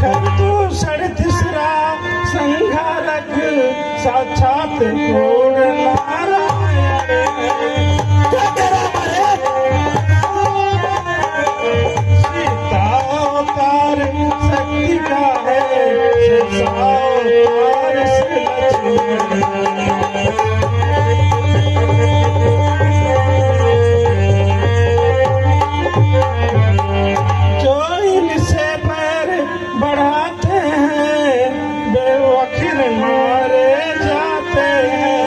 खरदूषण तीसरा संघारक साक्षात पूर्ण नारायण। सीता अवतार शक्ति का है, अवतार से जो इनसे पैर बढ़ाते हैं वे आखिर मारे जाते हैं।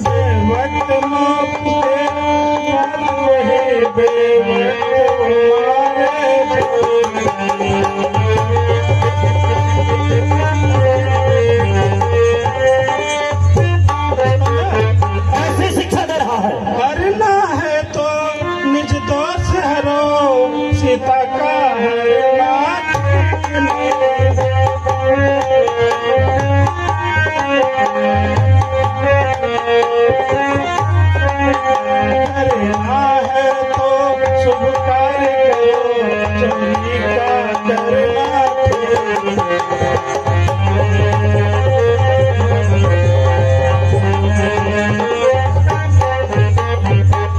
बेवक्त मारते वही बेवक्त मारे ऐसी शिक्षा दे रहा है। करना है तो निज दोष हरो, सीता का हरना। करना है तो शुभ कार्य करो, चंडी का करना।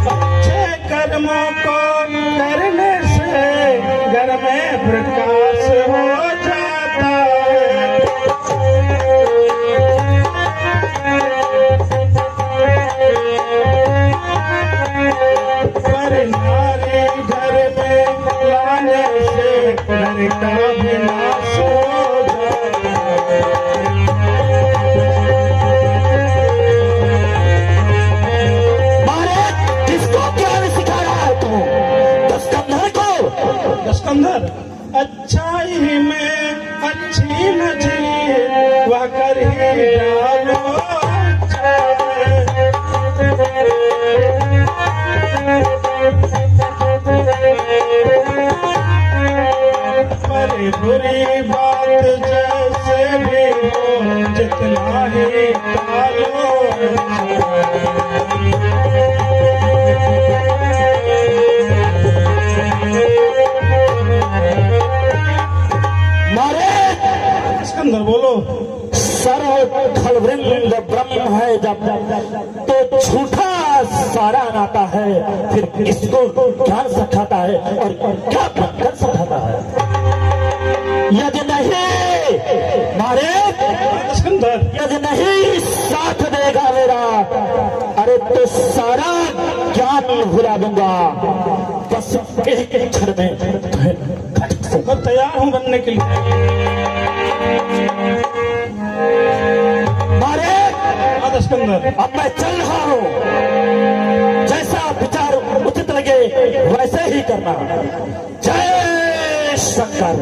अच्छे कर्मों को करने से घर में प्रकाश हो जाता है। पर नारी घर में लाने से घर का विनाश हो जाता है। मारे किसको क्या सिखा रहा है तू? दस्कंधर को। दस्कंधर अच्छाई में अच्छी न जिए, वह कर ही डालो पर बुरी बात जैसे भी हो, जितना ही टालो। मारे दस्कंधर बोलो। सर्व खलवृंद ब्रह्म है जब तो झूठा सारा नाता है, फिर किसको ज्ञान सिखाता है और क्या बनकर सिखाता है? यदि नहीं मारे, दस्कंधर यदि नहीं साथ देगा मेरा, अरे अरे तो सारा ज्ञान भुला दूंगा, बस एक क्षण में तुम्हें घटित से। मैं तैयार हूँ बनने के लिए। मारे सिकंदर, अब मैं चल रहा हूँ, जैसा विचार उचित लगे वैसे ही करना। जय शंकर।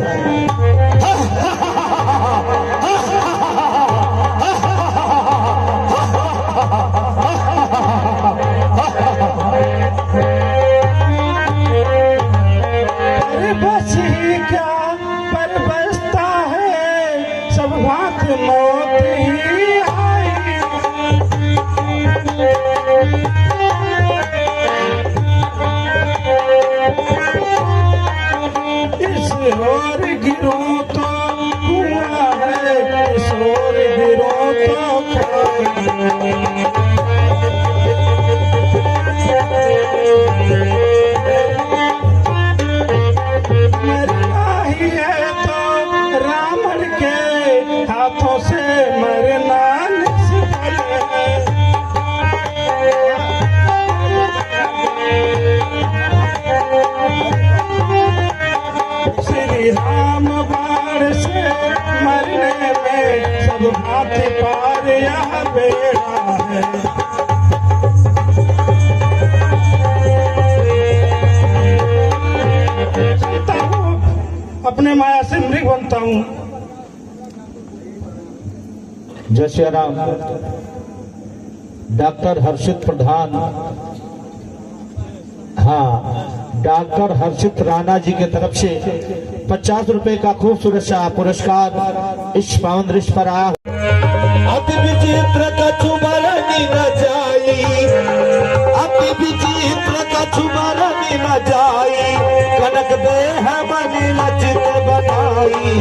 अरे बस ही क्या पर बसता है, सब बात मौत ही आई। इस ओर गिरो तो कुआं है, इस ओर गिरो तो मरना ही है तो रावण के हाथों से मरना निष्फल है। श्री राम बाण से मरने में सब बात पार यह बेड़ा है। चलता हूँ, अपने माया से मृग बनता हूँ। जय श्री राम। डॉक्टर हर्षित प्रधान, हाँ, डॉक्टर हर्षित राणा जी की तरफ से 50 रुपए का खूबसूरत सा पुरस्कार इस पावन दृश्य पर आया। अति विचित्र कछु मरनी न जाई, अति विचित्र कछु मरनी न जाई, कनक देह बनी लचित बनाई।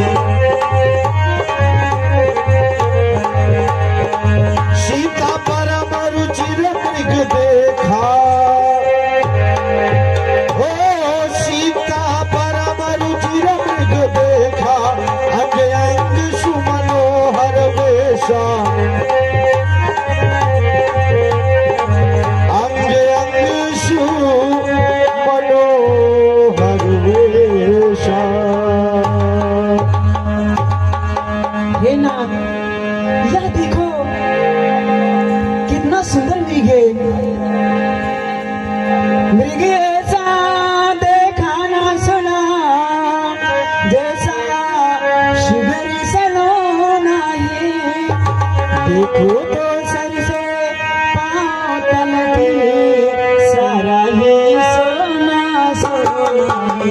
सीता परम रुचिर मृग देखा, ओ सीता परम रुचिर मृग देखा, अंग अंग सुमनोहर वेशा, अंग अंग सुमनोहर वेशा। हे नाथ, यह देखो कितना सुंदर मृग है। मृग ऐसा देखा ना सुना, जैसा शिवर सलोना है। देखो तो सर से पांव तक सारा ही सोना सोना है।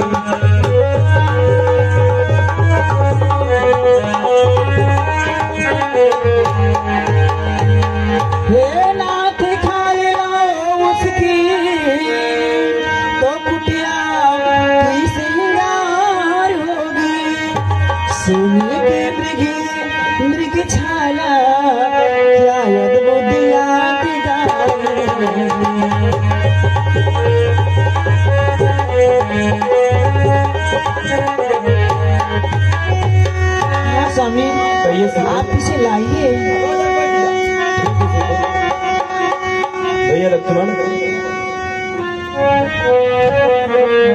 हे नाथ खाए लाओ उसकी तो कुटिया की सिंगार होगी। सुन के मृग छाया क्या अद्भुत हाँ स्वामी, आप इसे लाइए। भैया लक्ष्मण,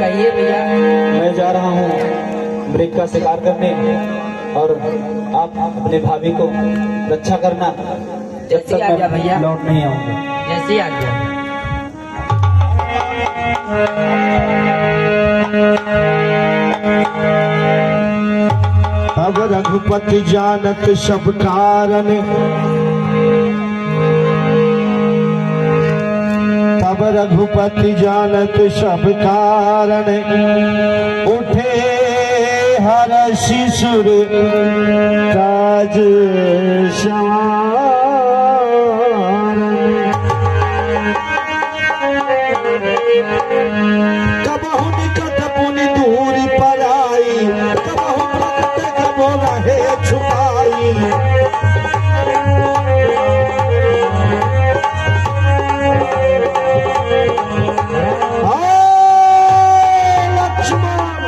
कहिए भैया। मैं जा रहा हूँ मृग का शिकार करने, और आप अपने भाभी को रक्षा करना। जब जैसी आज्ञा भैया। लौट नहीं आऊंगा। जैसी आज्ञा। अब रघुपति जानत सब कारण, तब रघुपति जानत सब कारण, उठे हर शिशुर काज सवारन। कबहु निकट पुनि दूरी पर आई, कबहु प्रकट कबो रहे छुपाई। लक्ष्मण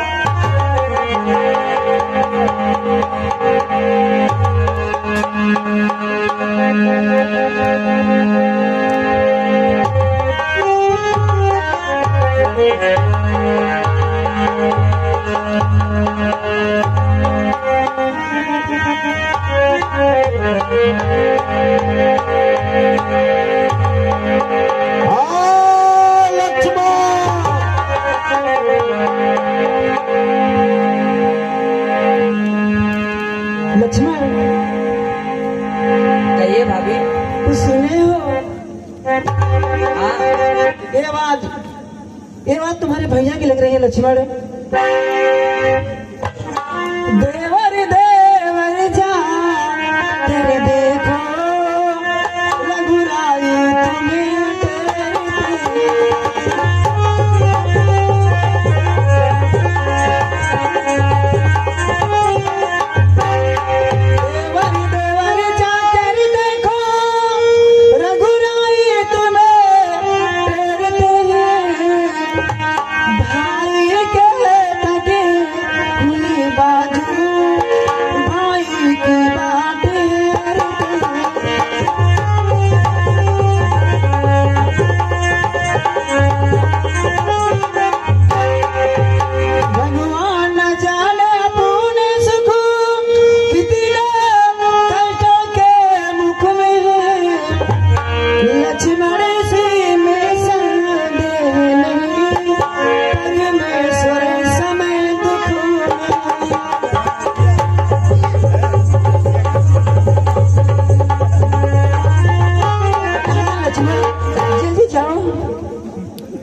हाँ, लक्ष्मण। लक्ष्मण, कहिए भाभी। कुछ सुने हो? हाँ, ये बात तुम्हारे भैया की लग रही है लक्ष्मण। देवर देवर जा तेरे देखो रघुराई तुम्हें देवर देवर जा तेरे देखो रघुराई तुम्हें टेरते हैं। भाई के तगे खुली बाजू भाई की बात भगवान न जाने अपने सुख कितने कष्टों के मुख में है। लक्ष्मण से में संदेह नहीं परमेश्वर समय दुख लक्ष्मण जल्दी जाओ।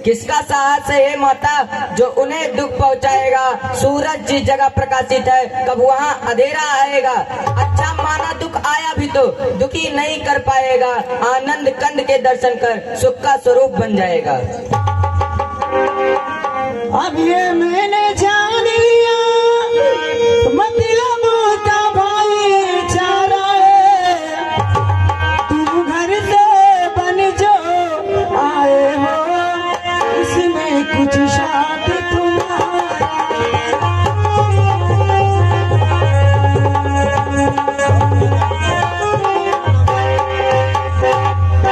किसका साहस है माता जो उन्हें दुख पहुंचाएगा? सूरज जिस जगह प्रकाशित है कब वहां अंधेरा आएगा। अच्छा माना दुख आया भी तो दुखी नहीं कर पाएगा। आनंद कंद के दर्शन कर सुख का स्वरूप बन जाएगा। अब ये मैंने जान लिया मतलब का भाईचारा है। तुम घर से बन जो आए हो उसमें कुछ साथ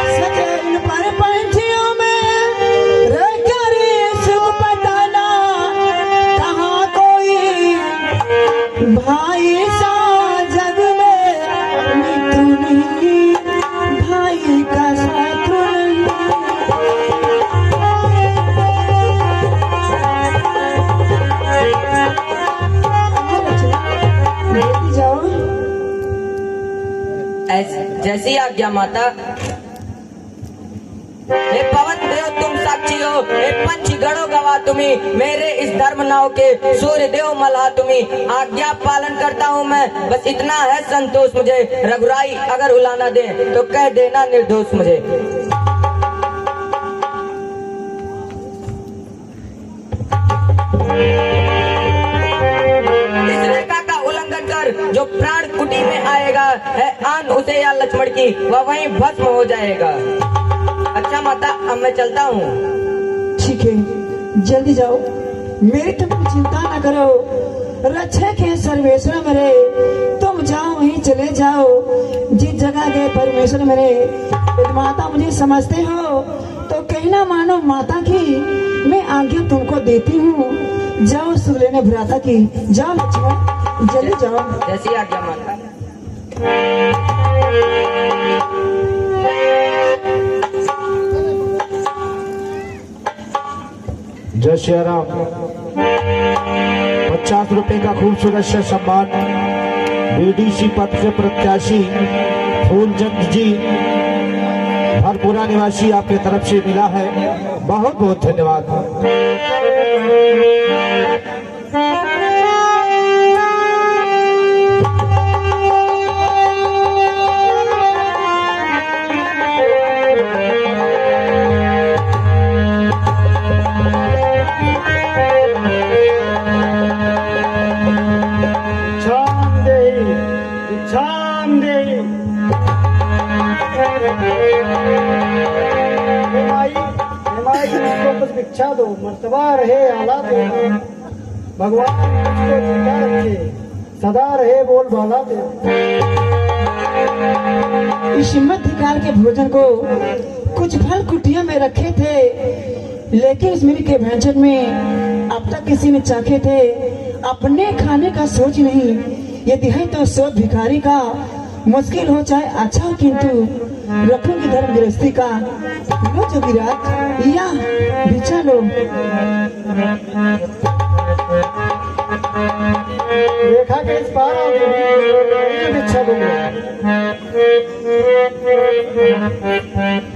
सजन पर पंछियों में रहकर सुख पताना कहाँ कोई भाई सा जग में मित्र नहीं भाई का शत्रु नहीं। जाओ जैसी आज्ञा माता। हे पवन देव तुम साक्षी हो, हे पंच गणों गवाह तुम्ही, मेरे इस धर्म नाव के सूर्य देव मल्हा तुम्ही। आज्ञा पालन करता हूँ मैं, बस इतना है संतोष मुझे। रघुराई अगर उलाना दे तो कह देना निर्दोष मुझे। इस रेखा का उल्लंघन कर जो प्राण कुटी में आएगा है आन उसे या लक्ष्मण की वह वहीं भस्म हो जाएगा। अच्छा माता अब मैं चलता हूँ। ठीक है जल्दी जाओ। मेरी तुम चिंता न करो, रक्षक है सर्वेश्वर मेरे। तुम जाओ वहीं चले जाओ जिस जगह गए परमेश्वर मेरे। यदि माता मुझे समझते हो तो कहना मानो माता की मैं आज्ञा तुमको देती हूँ। जाओ सुन लेने भ्राता की। जाओ लक्ष्मण जल्दी जाओ। जैसी आज्ञा माता। जय श्री राम। 50 रुपए का खूबसूरत से सम्मान बीडीसी पद से प्रत्याशी फूलचंद जी हरपुरा निवासी आपकी तरफ से मिला है। बहुत बहुत धन्यवाद। भिक्षा दो, मर्तबा रहे आला दो, भगवान उसको जिंदा रखे, सदा रहे बोल बाला दे। इस मध्यकाल के भोजन को कुछ फल कुटिया में रखे थे। लेकिन इस मिल के व्यंजन में अब तक किसी ने चाखे थे, अपने खाने का सोच नहीं। यदि है तो सोच भिखारी का, मुश्किल हो चाहे अच्छा हो, किंतु रखूंगी धर्म गृहस्थी का। लो जोगिराज, या भिक्षा लो। रेखा के इस पार आओ देवी, भिक्षा दूंगा।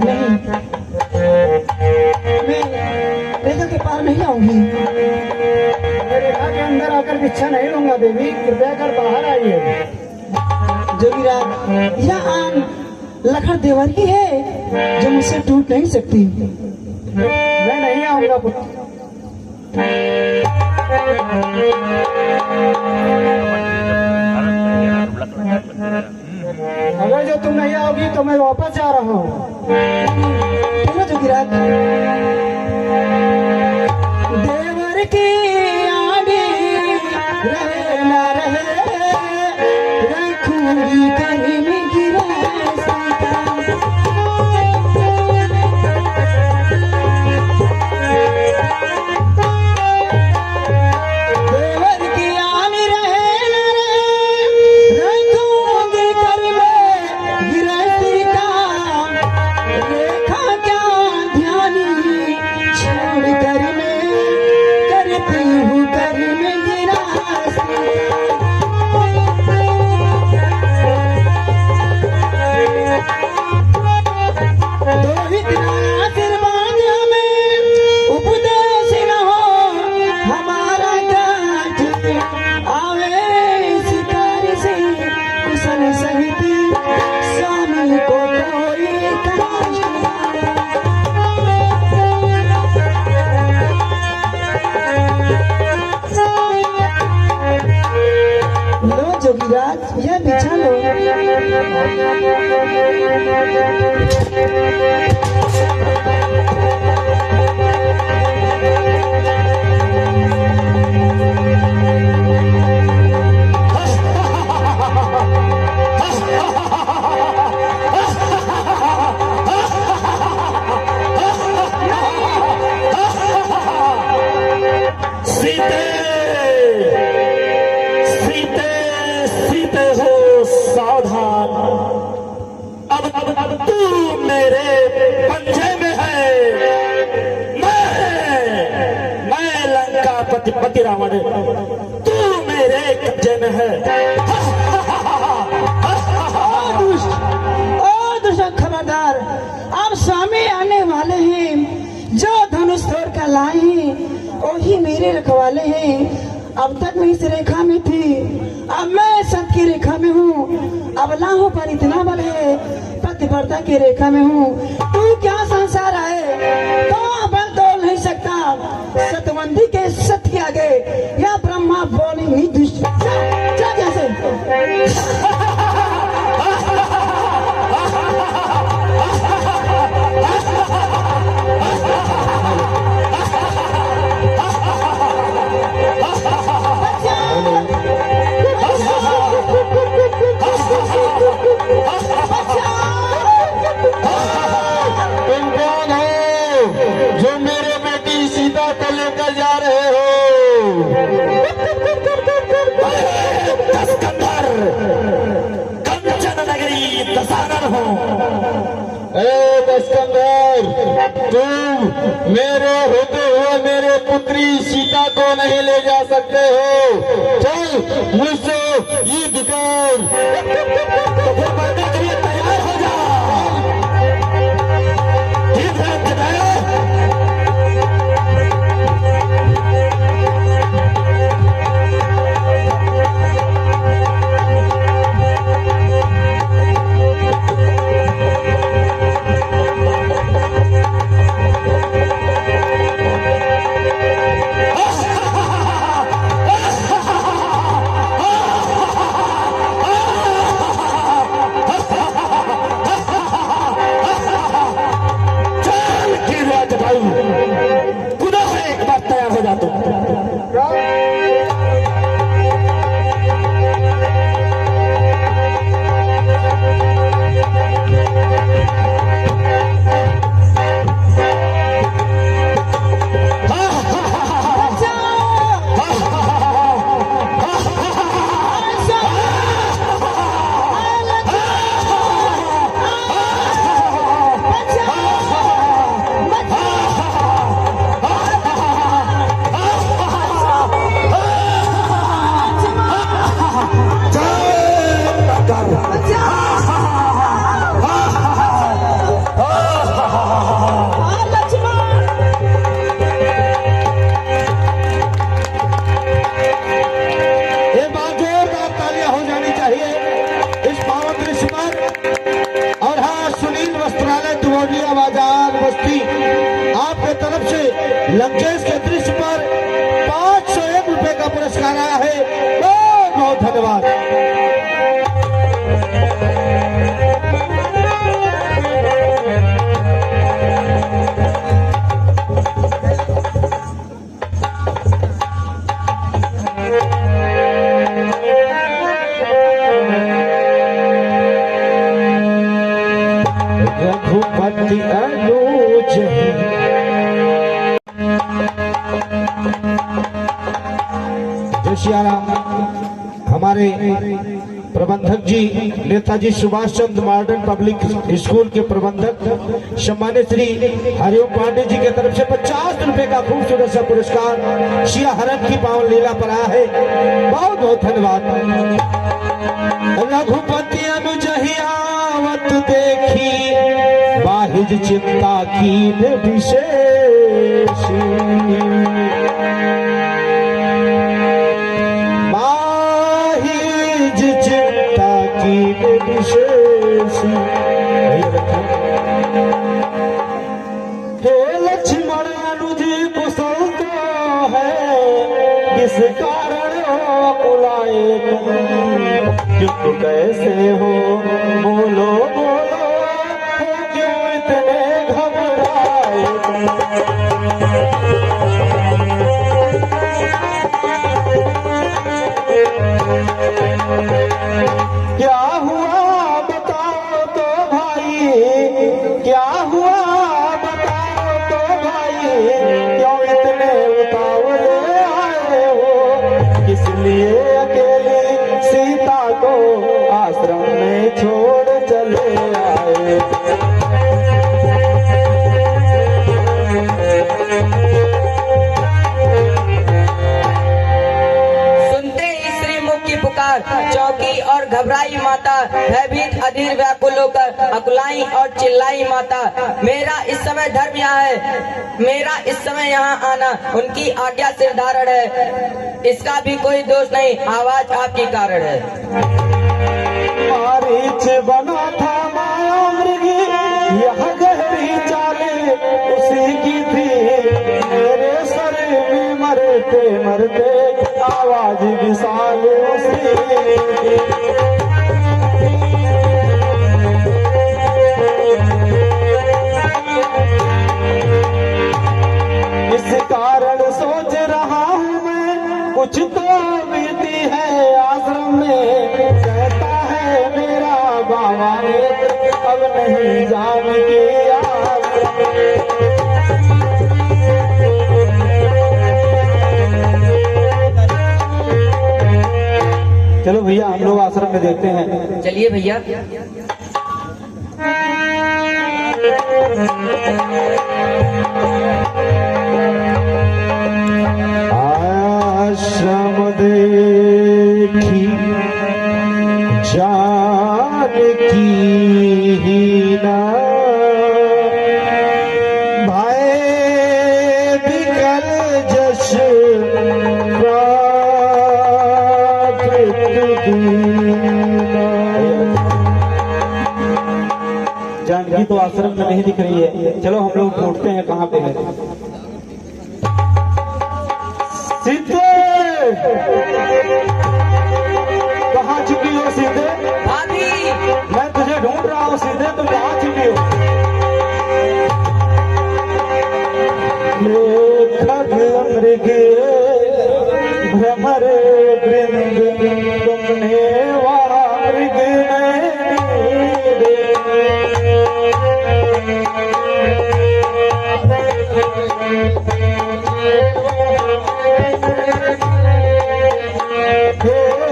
नहीं, मैं रेखा के पार नहीं आऊंगी। मैं रेखा के अंदर आकर भिक्षा नहीं लूंगा देवी, कृपया कर बाहर आइए। जोगिराज, यह आन लखन देवर ही है जो मुझसे टूट नहीं सकती। मैं नहीं आऊंगा पुत्र। अगर जो तुम नहीं आओगी तो मैं वापस जा रहा हूँ। चलो जोगिराज। देवर के आगे रहे ना रहे, रखूंगी कहीं में गिरा। देवर की आने रहे ना रहे, रखूंगी कर में गिरती का। रेखा क्या ध्यानी छोड़ कर में करती हूँ कर में गिरा। आशीर्वाद हमें उपदेश न हो, हमारा गाठ आवे शिकार से कुशल सहित स्वामी को कोई कष्ट ना। लो जोगिराज, यह बिछा लो। सीते सीते सीते हो सावधान, अब तू मेरे पंजे में है। मैं लंकापति पति रावण, तू मेरे कब्जे में है। ओ दुष्ट खबरदार, अब स्वामी आने वाले हैं। जो धनुष तोड़ कर लाए हैं वही मेरे रखवाले हैं। अब तक मैं इस रेखा में थी, अब मैं सत्य की रेखा में हूँ। अब लाहों पर इतना बल है, पतिव्रता की रेखा में हूँ। तू क्या संसार है, तो बल तोड़ नहीं सकता। सतवंदी के सत्य के आगे या ब्रह्मा बोले नहीं दुष्ट। जा जैसे तुम कौन हो जो मेरे बेटी सीता को लेकर जा रहे हो? दस्कंदर, कंचन नगरी दसानन हो। ए दस्कंदर, तुम मेरे होते हुए मेरे पुत्री सीता को नहीं ले जा सकते हो। चल मुझसे युद्ध कर। तो फिर मरने के लिए तैयार हो जा। ठीक है जटायु। देवरिया बाजार बस्ती आपके तरफ से लंकेश के दृश्य पर 501 रुपए का पुरस्कार आया है। बहुत बहुत धन्यवाद। रघुपति अनुज जय सिया राम। हमारे प्रबंधक जी Netaji Subhash Chandra modern public school के प्रबंधक सम्मानित श्री हरिओम पांडे जी की तरफ से 50 रुपए का खूबसूरत सा पुरस्कार सिया हरण की पावन लीला पर आया है। बहुत बहुत धन्यवाद। रघुपति अनुज आवत देखी बाहिज चिंता की विशेष, बाहिज चिंता की विशेष। हे लक्ष्मण अनुज कुशल तो है, किस कारण बुलाए तुम, कैसे हो बोलो बोलो, क्यों इतने घबराए क्या हुआ बताओ तो भाई, क्या हुआ बताओ तो भाई, क्यों इतने उतावले आए हो, किस लिए अकेली सीता को आश्रम में छोड़ चले आए। सुनते ही श्रीमुख की पुकार चौकी और घबराई माता, भयभीत अधीर व्याकुल होकर अकुलाई और चिल्लाई माता। मेरा इस समय धर्म यहाँ है, मेरा इस समय यहाँ आना उनकी आज्ञा से धारण है, इसका भी कोई दोष नहीं, आवाज आपकी कारण है। मारीच बना था माया मृगी, यह गहरी चाले उसी की थी, मेरे सर में मरते मरते आवाज विशाल उसी की। इस कारण सोच रहा हूँ मैं, कुछ तो बीती है आश्रम में, कहता है मेरा बाबा ने अब नहीं जान किया। चलो भैया हम लोग आश्रम में देखते हैं। चलिए भैया। आश्रम देखी जान की ही ना, भय विकल जश जानकी तो आश्रम में नहीं दिख रही है। चलो हम लोग ढूंढते हैं कहाँ पे है। सीधे कहाँ छुपी हो सीधे? भाभी मैं तुझे ढूंढ रहा हूँ सीधे, तुम कहाँ छुपी हो? लेखक मृग भ्रमर वृंद, तुमने वहाँ मृग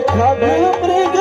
खग मृग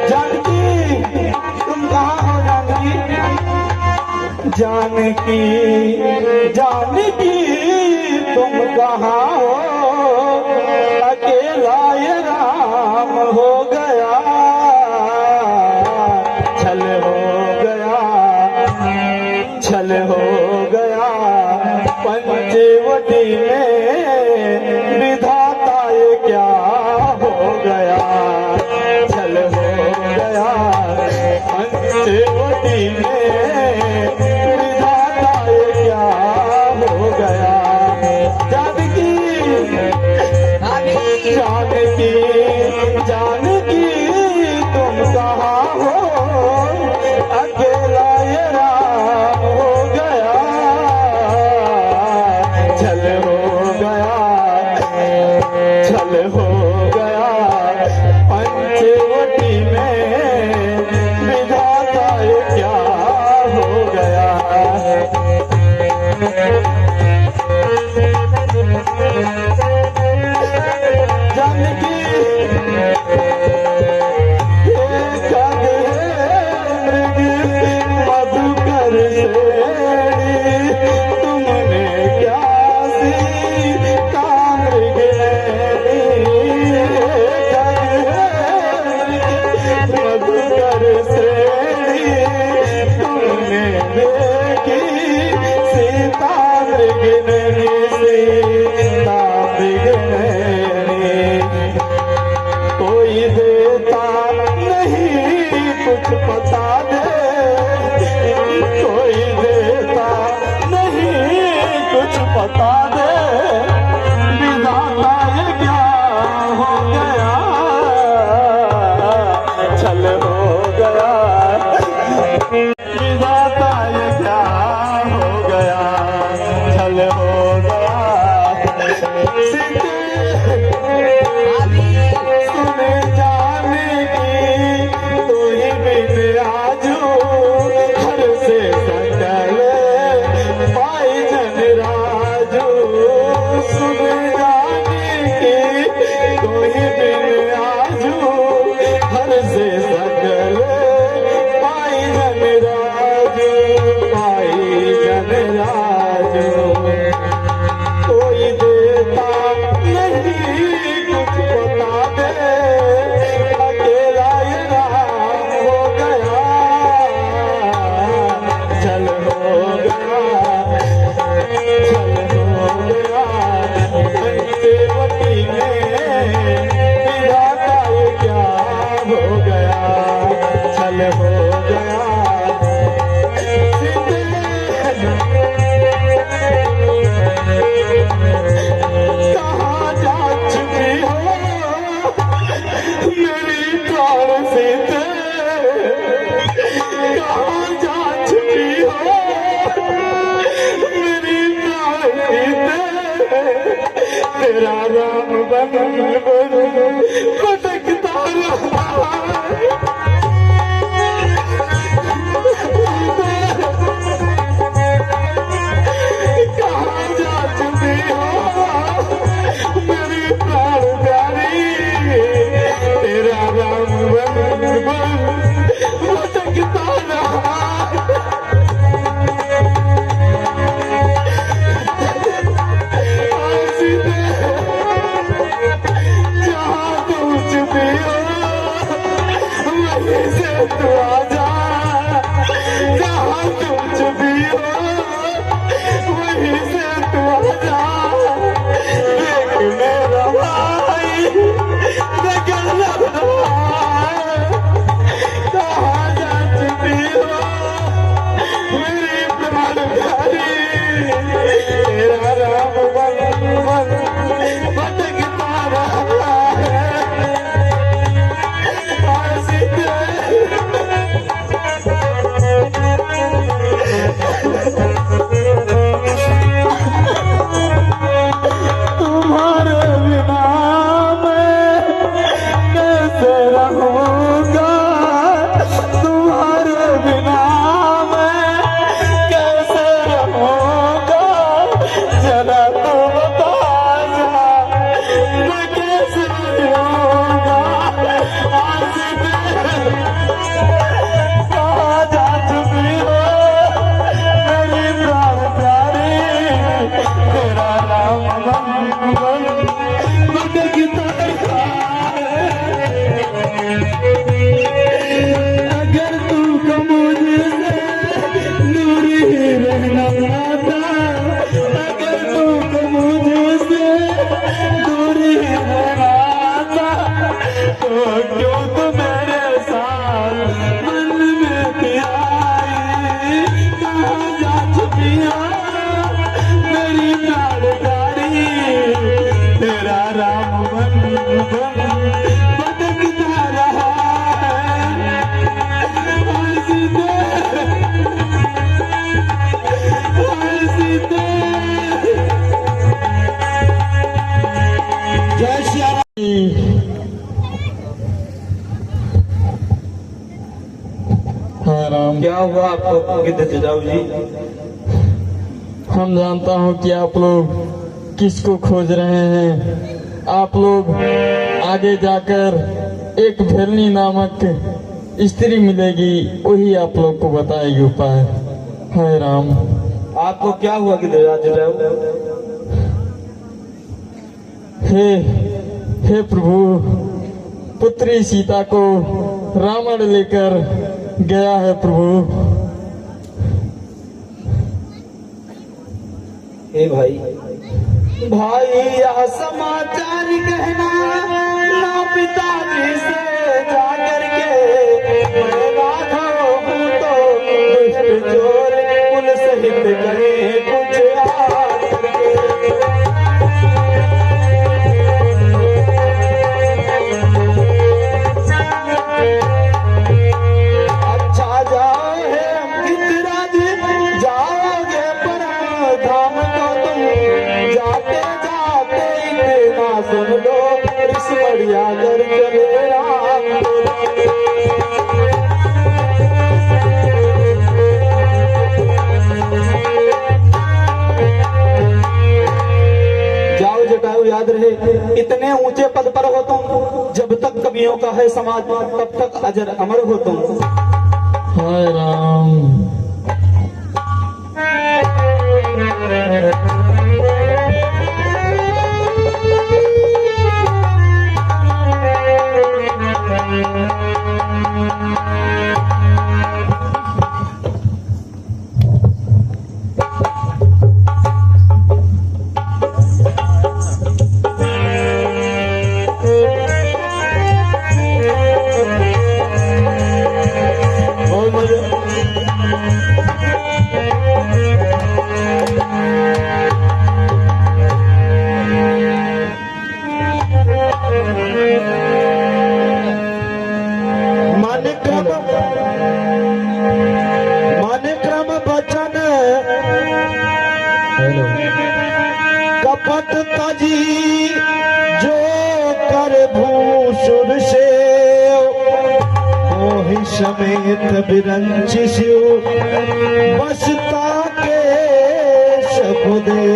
जानकी तुम कहाँ हो जानकी? जानकी जानकी तुम कहाँ हो? अकेला ये राम हो गया, छल हो गया, छल हो गया पंचवटी में, विधाता ये क्या हो गया? छल हो गया पंचवटी में, विधाता ये क्या हो गया? जानकी जानकी जानकी तुम कहाँ हो? अकेला ये राम हो गया, छल हो गया, छल हो गया पंचवटी में, विधाता ये क्या हो गया? जानकी मृग मधुकर श्रेणी, तुमने क्या सीता मृग मधुकर श्रेणी, तुमने देखी सीता मृग सीता मृग, कोई देता नहीं कुछ पता दे, कोई देता नहीं कुछ पता दे, विधाता ये क्या हो गया? छल हो गया, विधाता ये क्या हो गया? छल हो गया। सुने जानकी तू ही बिन आजू, हर से सकल पाई जन राजू। सुने जानकी तू ही बिन आजू, हर से सकल पाई जन राजू, पाई जन राजू। कोई देता नहीं कुछ बता दे, तो क्यों तो मेरे साथ मन में भी आई, कहाँ जा चुकिया मेरी प्यार प्यारी, तेरा राम बन भटकता रहा है, हंसी दे हंसी दे। जय श्री राम। हाँ राम, क्या हुआ आपको गिद्ध जी? हम जानता हूँ कि आप लोग किसको खोज रहे हैं। आप लोग आगे जाकर एक भेलनी नामक स्त्री मिलेगी, वही आप लोग को बताएगी उपाय। हाय राम। आपको क्या हुआ गिद्धराज? हे प्रभु, पुत्री सीता को रावण लेकर गया है प्रभु। हे भाई यह समाचार कहना ना पिताजी से जाकर के, मैं राघव हूँ तो दुष्ट चोर कुल सहित कहे कुछ अच्छा जाओ हे गिद्धराज, जाओगे परम धाम को तुम, जाते जाते इतना सुन लो, इस बढ़िया कर चले राम। जाओ जटायु, याद रहे इतने ऊंचे पद पर हो तुम, जब तक कवियों का है समाज तब तक अजर अमर हो तुम। हाय राम। मन क्रम बचन कपट तजी, जो कर भूषुर से मोहि समेत बिरंच शिव, बसता के शबुदे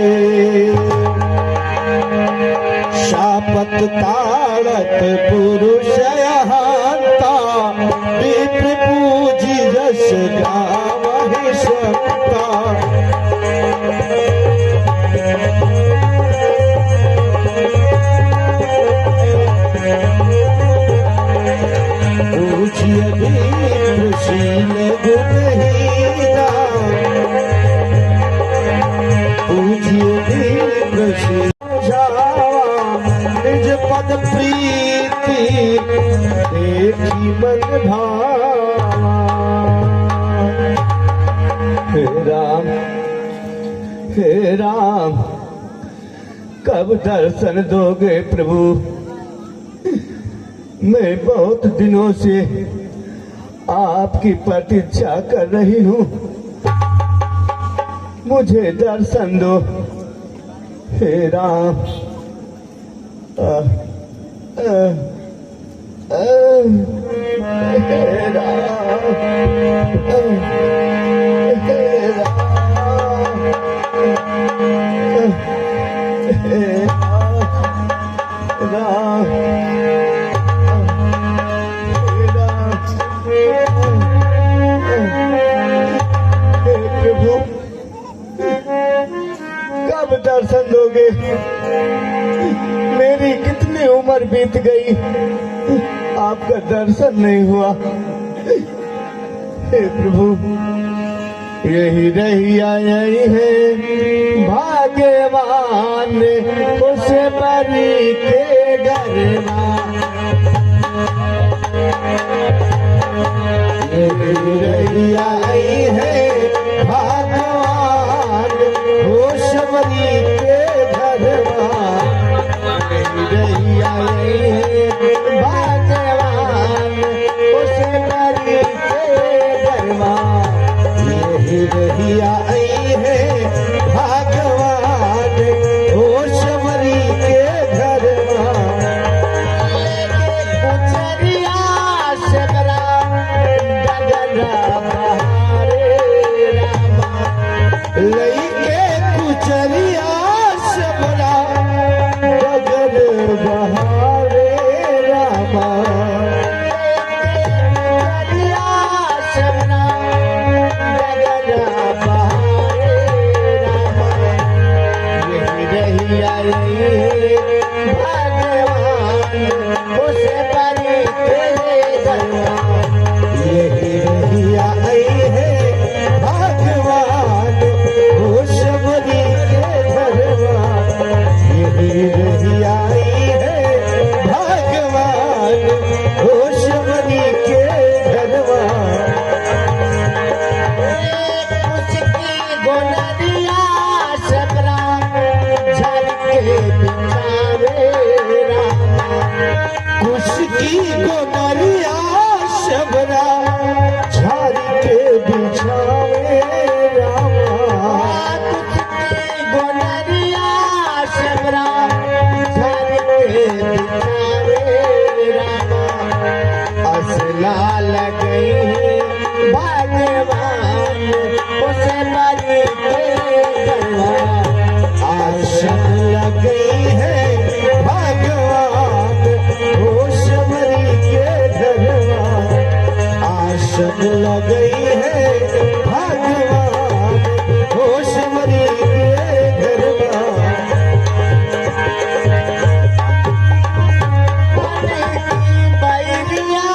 शापत ताड़त पुरुष हंता, विप्र पूजी रस गावहि सकता। पूजिय विप्रशील गुणहीना, पूजिय विप्रशील निज पद प्रीति देखी मन भावा। हे राम कब दर्शन दोगे प्रभु? मैं बहुत दिनों से आपकी प्रतीक्षा कर रही हूँ, मुझे दर्शन दो हे राम। कब दर्शन दोगे? मेरी कितनी उम्र बीत गई, आपका दर्शन नहीं हुआ। हे प्रभु, यही रही आई है भाग्यवान उस परी के घर। उसे परी तेरे दरबार यही रहिया आई है भगवान ओ शबरी के दरबार यही रहिया आई है भगवान ओ शबरी के दरबार उसकी गोनरिया सबरा झल के बिचारे उसकी गोनरिया सबरा झल के बिछावे रामा उसकी गोनरिया सबरा झल के बिछावे रामा असला लगई भगवान उसे बरी के दरबार आशा लगई है भगवान ओ शबरी के दरबार आशा लगई है भगवान ओ शबरी के दरबार बैरिया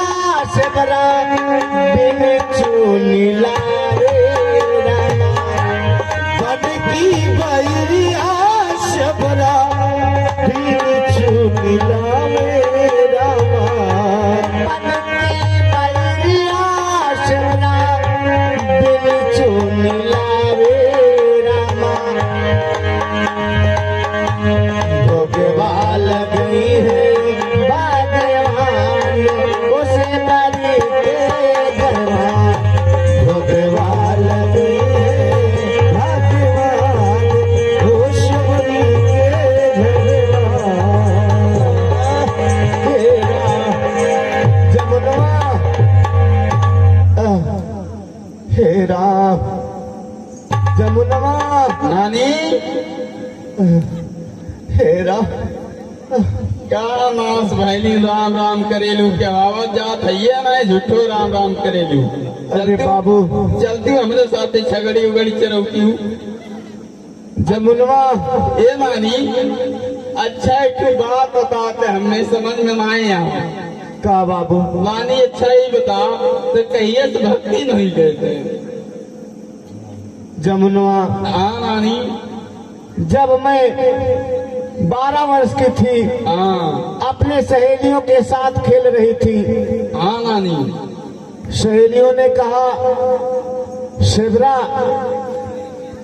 से बरा बिन चुनी लारे रामा बन की बैरिया से बरा बिन चुनी लारे रामा बन की बैरिया से बरा बिन चुनी लारे रामा भोगवाल गई है भगवान उसे बरी के दरबार भोगवाल गई है भगवान ओ शबरी के दरबार जमुनवा हेरा जमुनवा नानी हेरा क्या नास भैली राम राम करेलू क्या आवाज जात है ना झूठो राम राम करेलू अरे बाबू चलती हूँ हमरे साथ छगड़ी उगड़ी चरौती हूँ जमुनवा ये नानी अच्छा एक ठो बात बताते हमने समझ में ना आए यहाँ का बाबू नानी अच्छा ही बता तो कहिए तो भक्ति नहीं कहते जमुनवा हाँ नानी जब मैं 12 वर्ष की थी हाँ अपने सहेलियों के साथ खेल रही थी हाँ नानी सहेलियों ने कहा शिवरा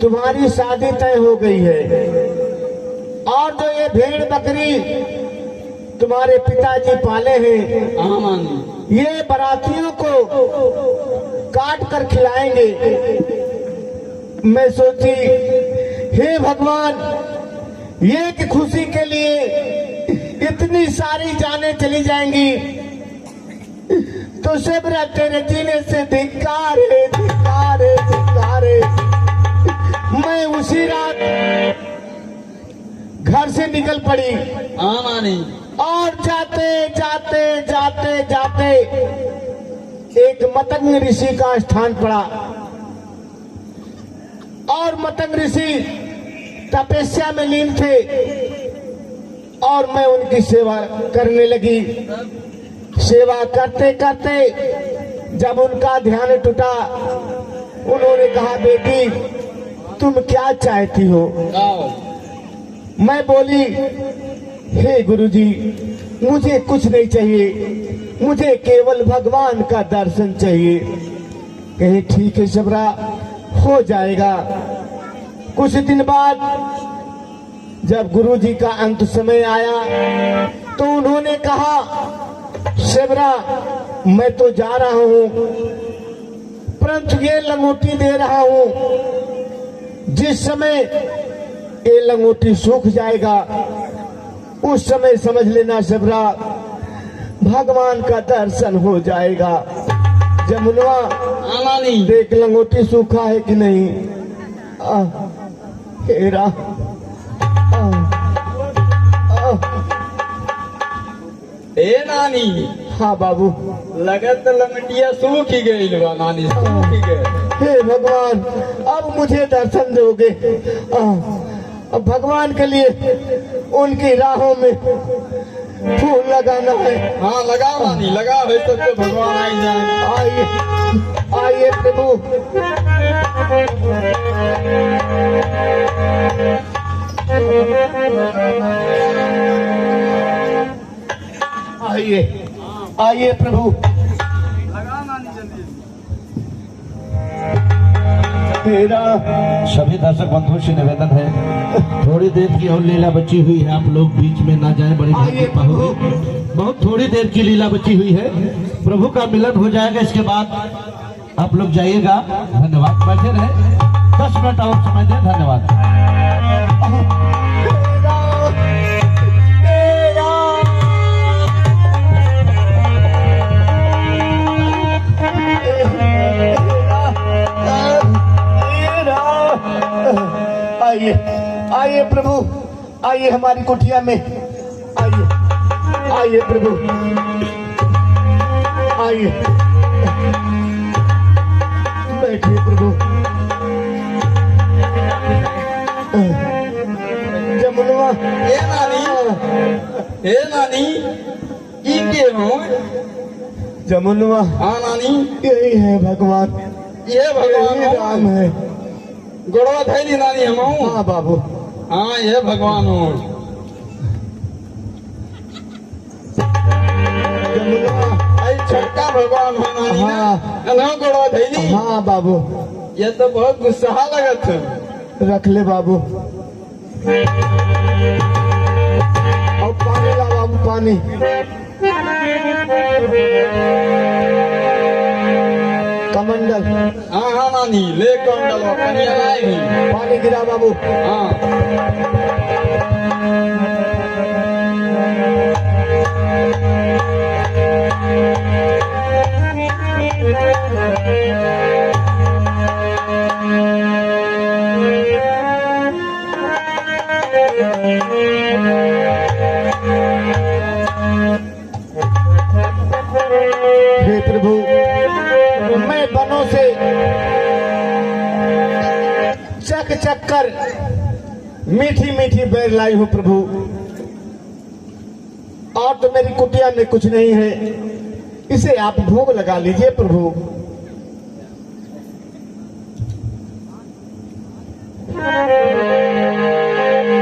तुम्हारी शादी तय हो गई है और जो ये भेड़ बकरी तुम्हारे पिताजी पाले हैं हाँ नानी ये बारातियों को काट कर खिलाएंगे मैं सोची हे भगवान ये कि खुशी के लिए इतनी सारी जानें चली जाएंगी तो शिवरा तेरे जीने से धिक्कार है धिक्कार है धिक्कार है मैं उसी रात घर से निकल पड़ी हाँ नानी और जाते जाते जाते जाते एक मतंग ऋषि का स्थान पड़ा और मतंग ऋषि तपस्या में लीन थे और मैं उनकी सेवा करने लगी सेवा करते करते जब उनका ध्यान टूटा उन्होंने कहा बेटी तुम क्या चाहती हो मैं बोली हे गुरुजी मुझे कुछ नहीं चाहिए मुझे केवल भगवान का दर्शन चाहिए कहे ठीक है सबरा हो जाएगा कुछ दिन बाद जब गुरुजी का अंत समय आया तो उन्होंने कहा शिवरा मैं तो जा रहा हूं परंतु ये लंगोटी दे रहा हूं जिस समय ये लंगोटी सूख जाएगा उस समय समझ लेना शिवरा भगवान का दर्शन हो जाएगा जमुनवा देख लंगोटी सूखा है कि नहीं हेरा ए नानी हाँ बाबू लगत लंगटिया सूख ही गई नानी सूख ही गए हे भगवान अब मुझे दर्शन दोगे अब भगवान के लिए उनकी राहों में फूल लगाना है। हाँ लगाओ नानी लगाओ, है सबको भगवान आई जाए। आइए आइए प्रभु। आइए आइए प्रभु। तेरा सभी दर्शक बंधुओं से निवेदन है, थोड़ी देर की और लीला बची हुई है, आप लोग बीच में ना जाए, बड़ी भाग्य पाओगे। बहुत थोड़ी देर की लीला बची हुई है, प्रभु का मिलन हो जाएगा, इसके बाद आप लोग जाइएगा। धन्यवाद, बैठे रहे, 10 मिनट और समय दें। धन्यवाद। आइए आइए प्रभु, आइए हमारी कुटिया में, आइए आइए प्रभु, आइए बैठिए प्रभु। जमुनवा ए नानी ई के हो? जमुनवा हाँ नानी, यही है भगवान, ये भगवान यही राम है। गोड़वा धैली नानी हम। हाँ बाबू, हाँ ये भगवान हो। जमुनवा आई छोटका भगवान हो नानी। हाँ। ना गोड़वा धैली। हाँ बाबू, ये तो बहुत गुस्सा लगत है। रख ले बाबू। और पानी ला बाबू, पानी। कमंडल। हाँ हाँ नानी ले कमंडल पानी लाएगी। पानी गिरा बाबू। हाँ हे प्रभु, मैं बनों से चक चक कर मीठी मीठी बेर लाई हूँ प्रभु, और तो मेरी कुटिया में कुछ नहीं है, इसे आप भोग लगा लीजिए प्रभु।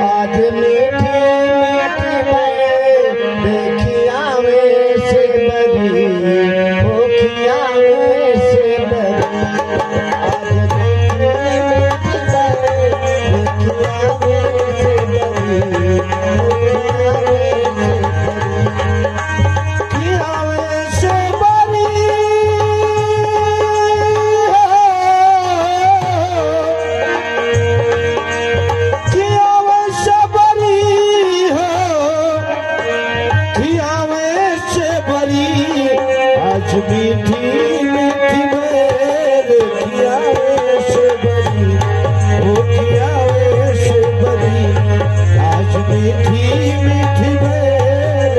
आज मीठी मीठी बेर देखिया में से बरी, भूखिया में से बरी। आज मीठी मीठी बेर देखिया में से बरी, भूखिया में से बरी। किया में से बरी हो, किया में से बरी। आज मीठी मीठी बेर किया में से बरी, ओ किया में से बरी। आज मीठी मीठी बेर।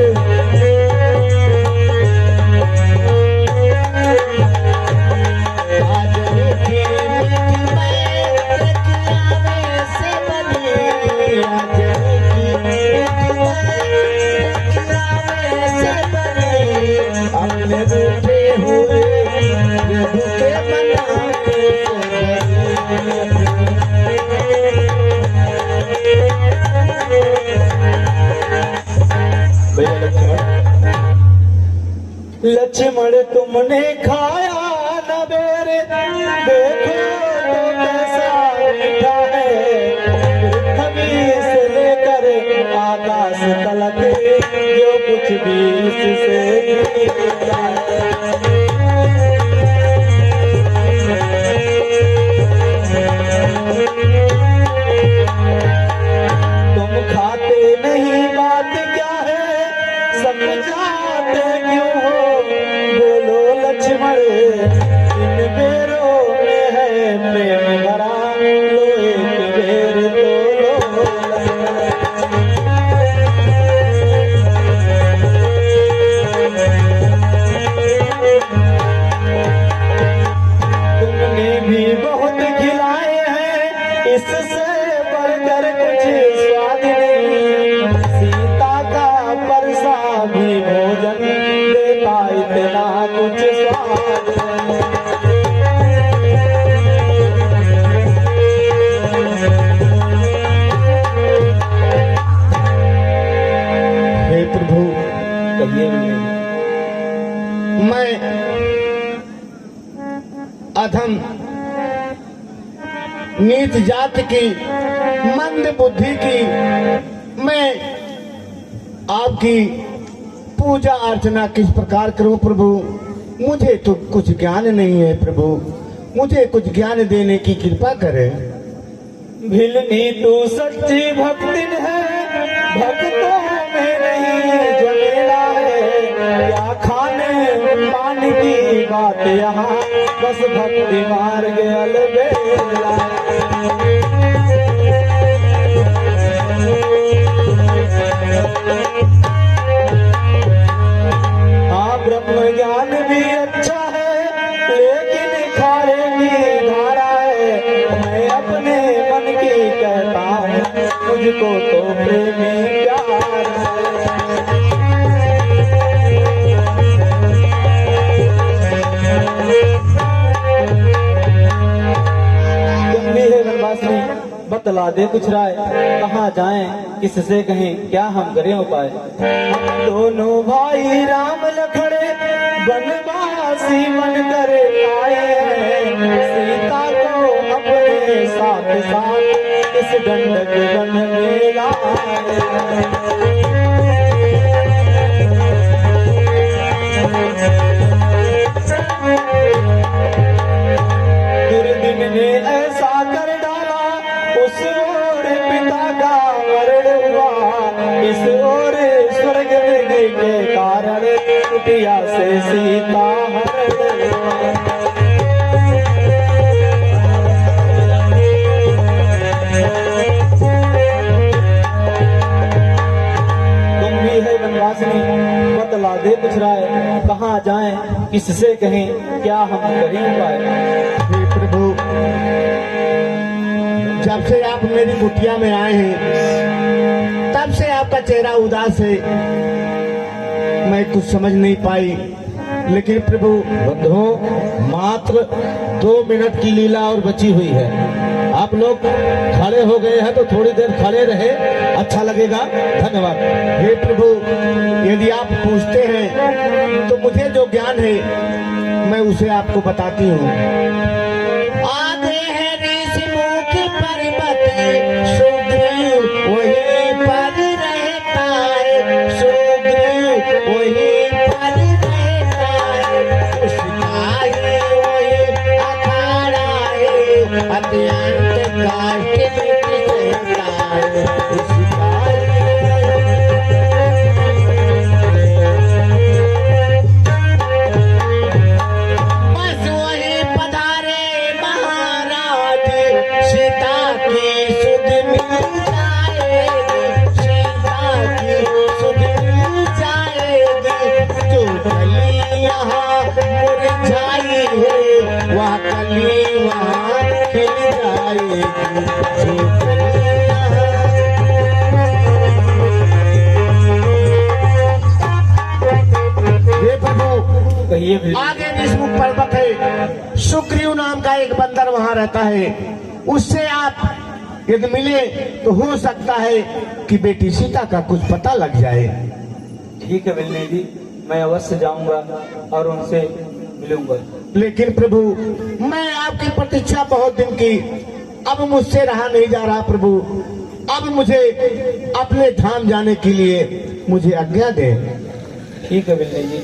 आज मीठी मीठी बेर किया में से बरी। आज मीठी मीठी बेर किया में से बरी। अपने रूठे हुए प्रभु के मनाते लक्ष्मण तुमने खाया न बेर, देखो तो कैसा मीठा है। पृथ्वी से लेकर आकाश तलक जो कुछ भी इससे मिलता है। तुम खाते नहीं, बात क्या है, समझाते क्यों हो? बोलो लक्ष्मण, इन बेरों में है प्रेम भरा, लो एक बेर तो लो तुमने भी बहुत खिलाए हैं, इससे बढ़कर कुछ स्वाद नहीं। सीता का प्रसाद भोजन देता इतना कुछ स्वाद हे प्रभु, कहिए मैं अधम नीच जाति की मंद बुद्धि की मैं आपकी पूजा अर्चना किस प्रकार करूं प्रभु? मुझे तो कुछ ज्ञान नहीं है प्रभु, मुझे कुछ ज्ञान देने की कृपा करें। भिलनी तू सच्ची भक्तिन है, भक्तों में नहीं जो मेरा है। क्या खाने पानी की बात यहाँ, बस भक्ति मार्ग अलबेला। हाँ ब्रह्म ज्ञान भी अच्छा है, लेकिन खाएगी धारा है। मैं अपने मन की कहता हूँ, मुझको तो प्रेमी प्यार तुम भी है वनवासी, बतला दे कुछ राय। कहाँ जाएं, किससे कहें, क्या हम करें उपाय? हम दोनों भाई राम लखड़े बनवासी मन कर आए हैं। सीता को अपने साथ साथ इस गंडक वन में लाए। दुर्दिन ने ऐसा कर डाला, उस ओर पिता का मरण हुआ। इस ओर स्वर्ग में के कारण कुटिया से सीता हरण हुआ। तुम भी है वनवासिनी, बतला दे कुछ राय। कहाँ जाएं, किससे कहें, क्या हम करें उपाय? हे प्रभु, जब से आप मेरी कुटिया में आए हैं, तब से आपका चेहरा उदास है। मैं कुछ समझ नहीं पाई, लेकिन प्रभु बंधुओं, मात्र 2 मिनट की लीला और बची हुई है। आप लोग खड़े हो गए हैं तो थोड़ी देर खड़े रहे, अच्छा लगेगा। धन्यवाद। हे प्रभु, यदि आप पूछते हैं तो मुझे जो ज्ञान है मैं उसे आपको बताती हूँ। आगे है ऋषिमुख पर्वत, सुग्रीव वहीं पर रहता है। सुग्रीव वहीं पर रहता है। उसका ही वही अखाड़ा है, अत्यंत काष्ठ में रहता है। उसका बस वही पधारे महाराज, सीता की सुध मिल जाएगी। सीता की सुध मिल जाएगी। जो कली यहाँ मुरझाई है, वह कली वहाँ खिल जाएगी। जो कली हे प्रभु, कहिए भी। आगे विष्णु पर्वत है, सुग्रीव नाम का एक बंदर वहां रहता है। उससे आप यदि मिले तो हो सकता है कि बेटी सीता का कुछ पता लग जाए। ठीक है मिलने जी, मैं अवश्य जाऊंगा और उनसे मिलूंगा। लेकिन प्रभु, मैं आपकी प्रतीक्षा बहुत दिन की, अब मुझसे रहा नहीं जा रहा प्रभु। अब मुझे अपने धाम जाने के लिए मुझे आज्ञा दे। ठीक है मिलने जी।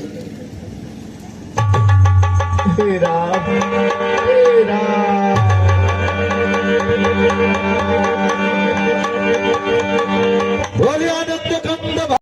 हे राम, हे राम।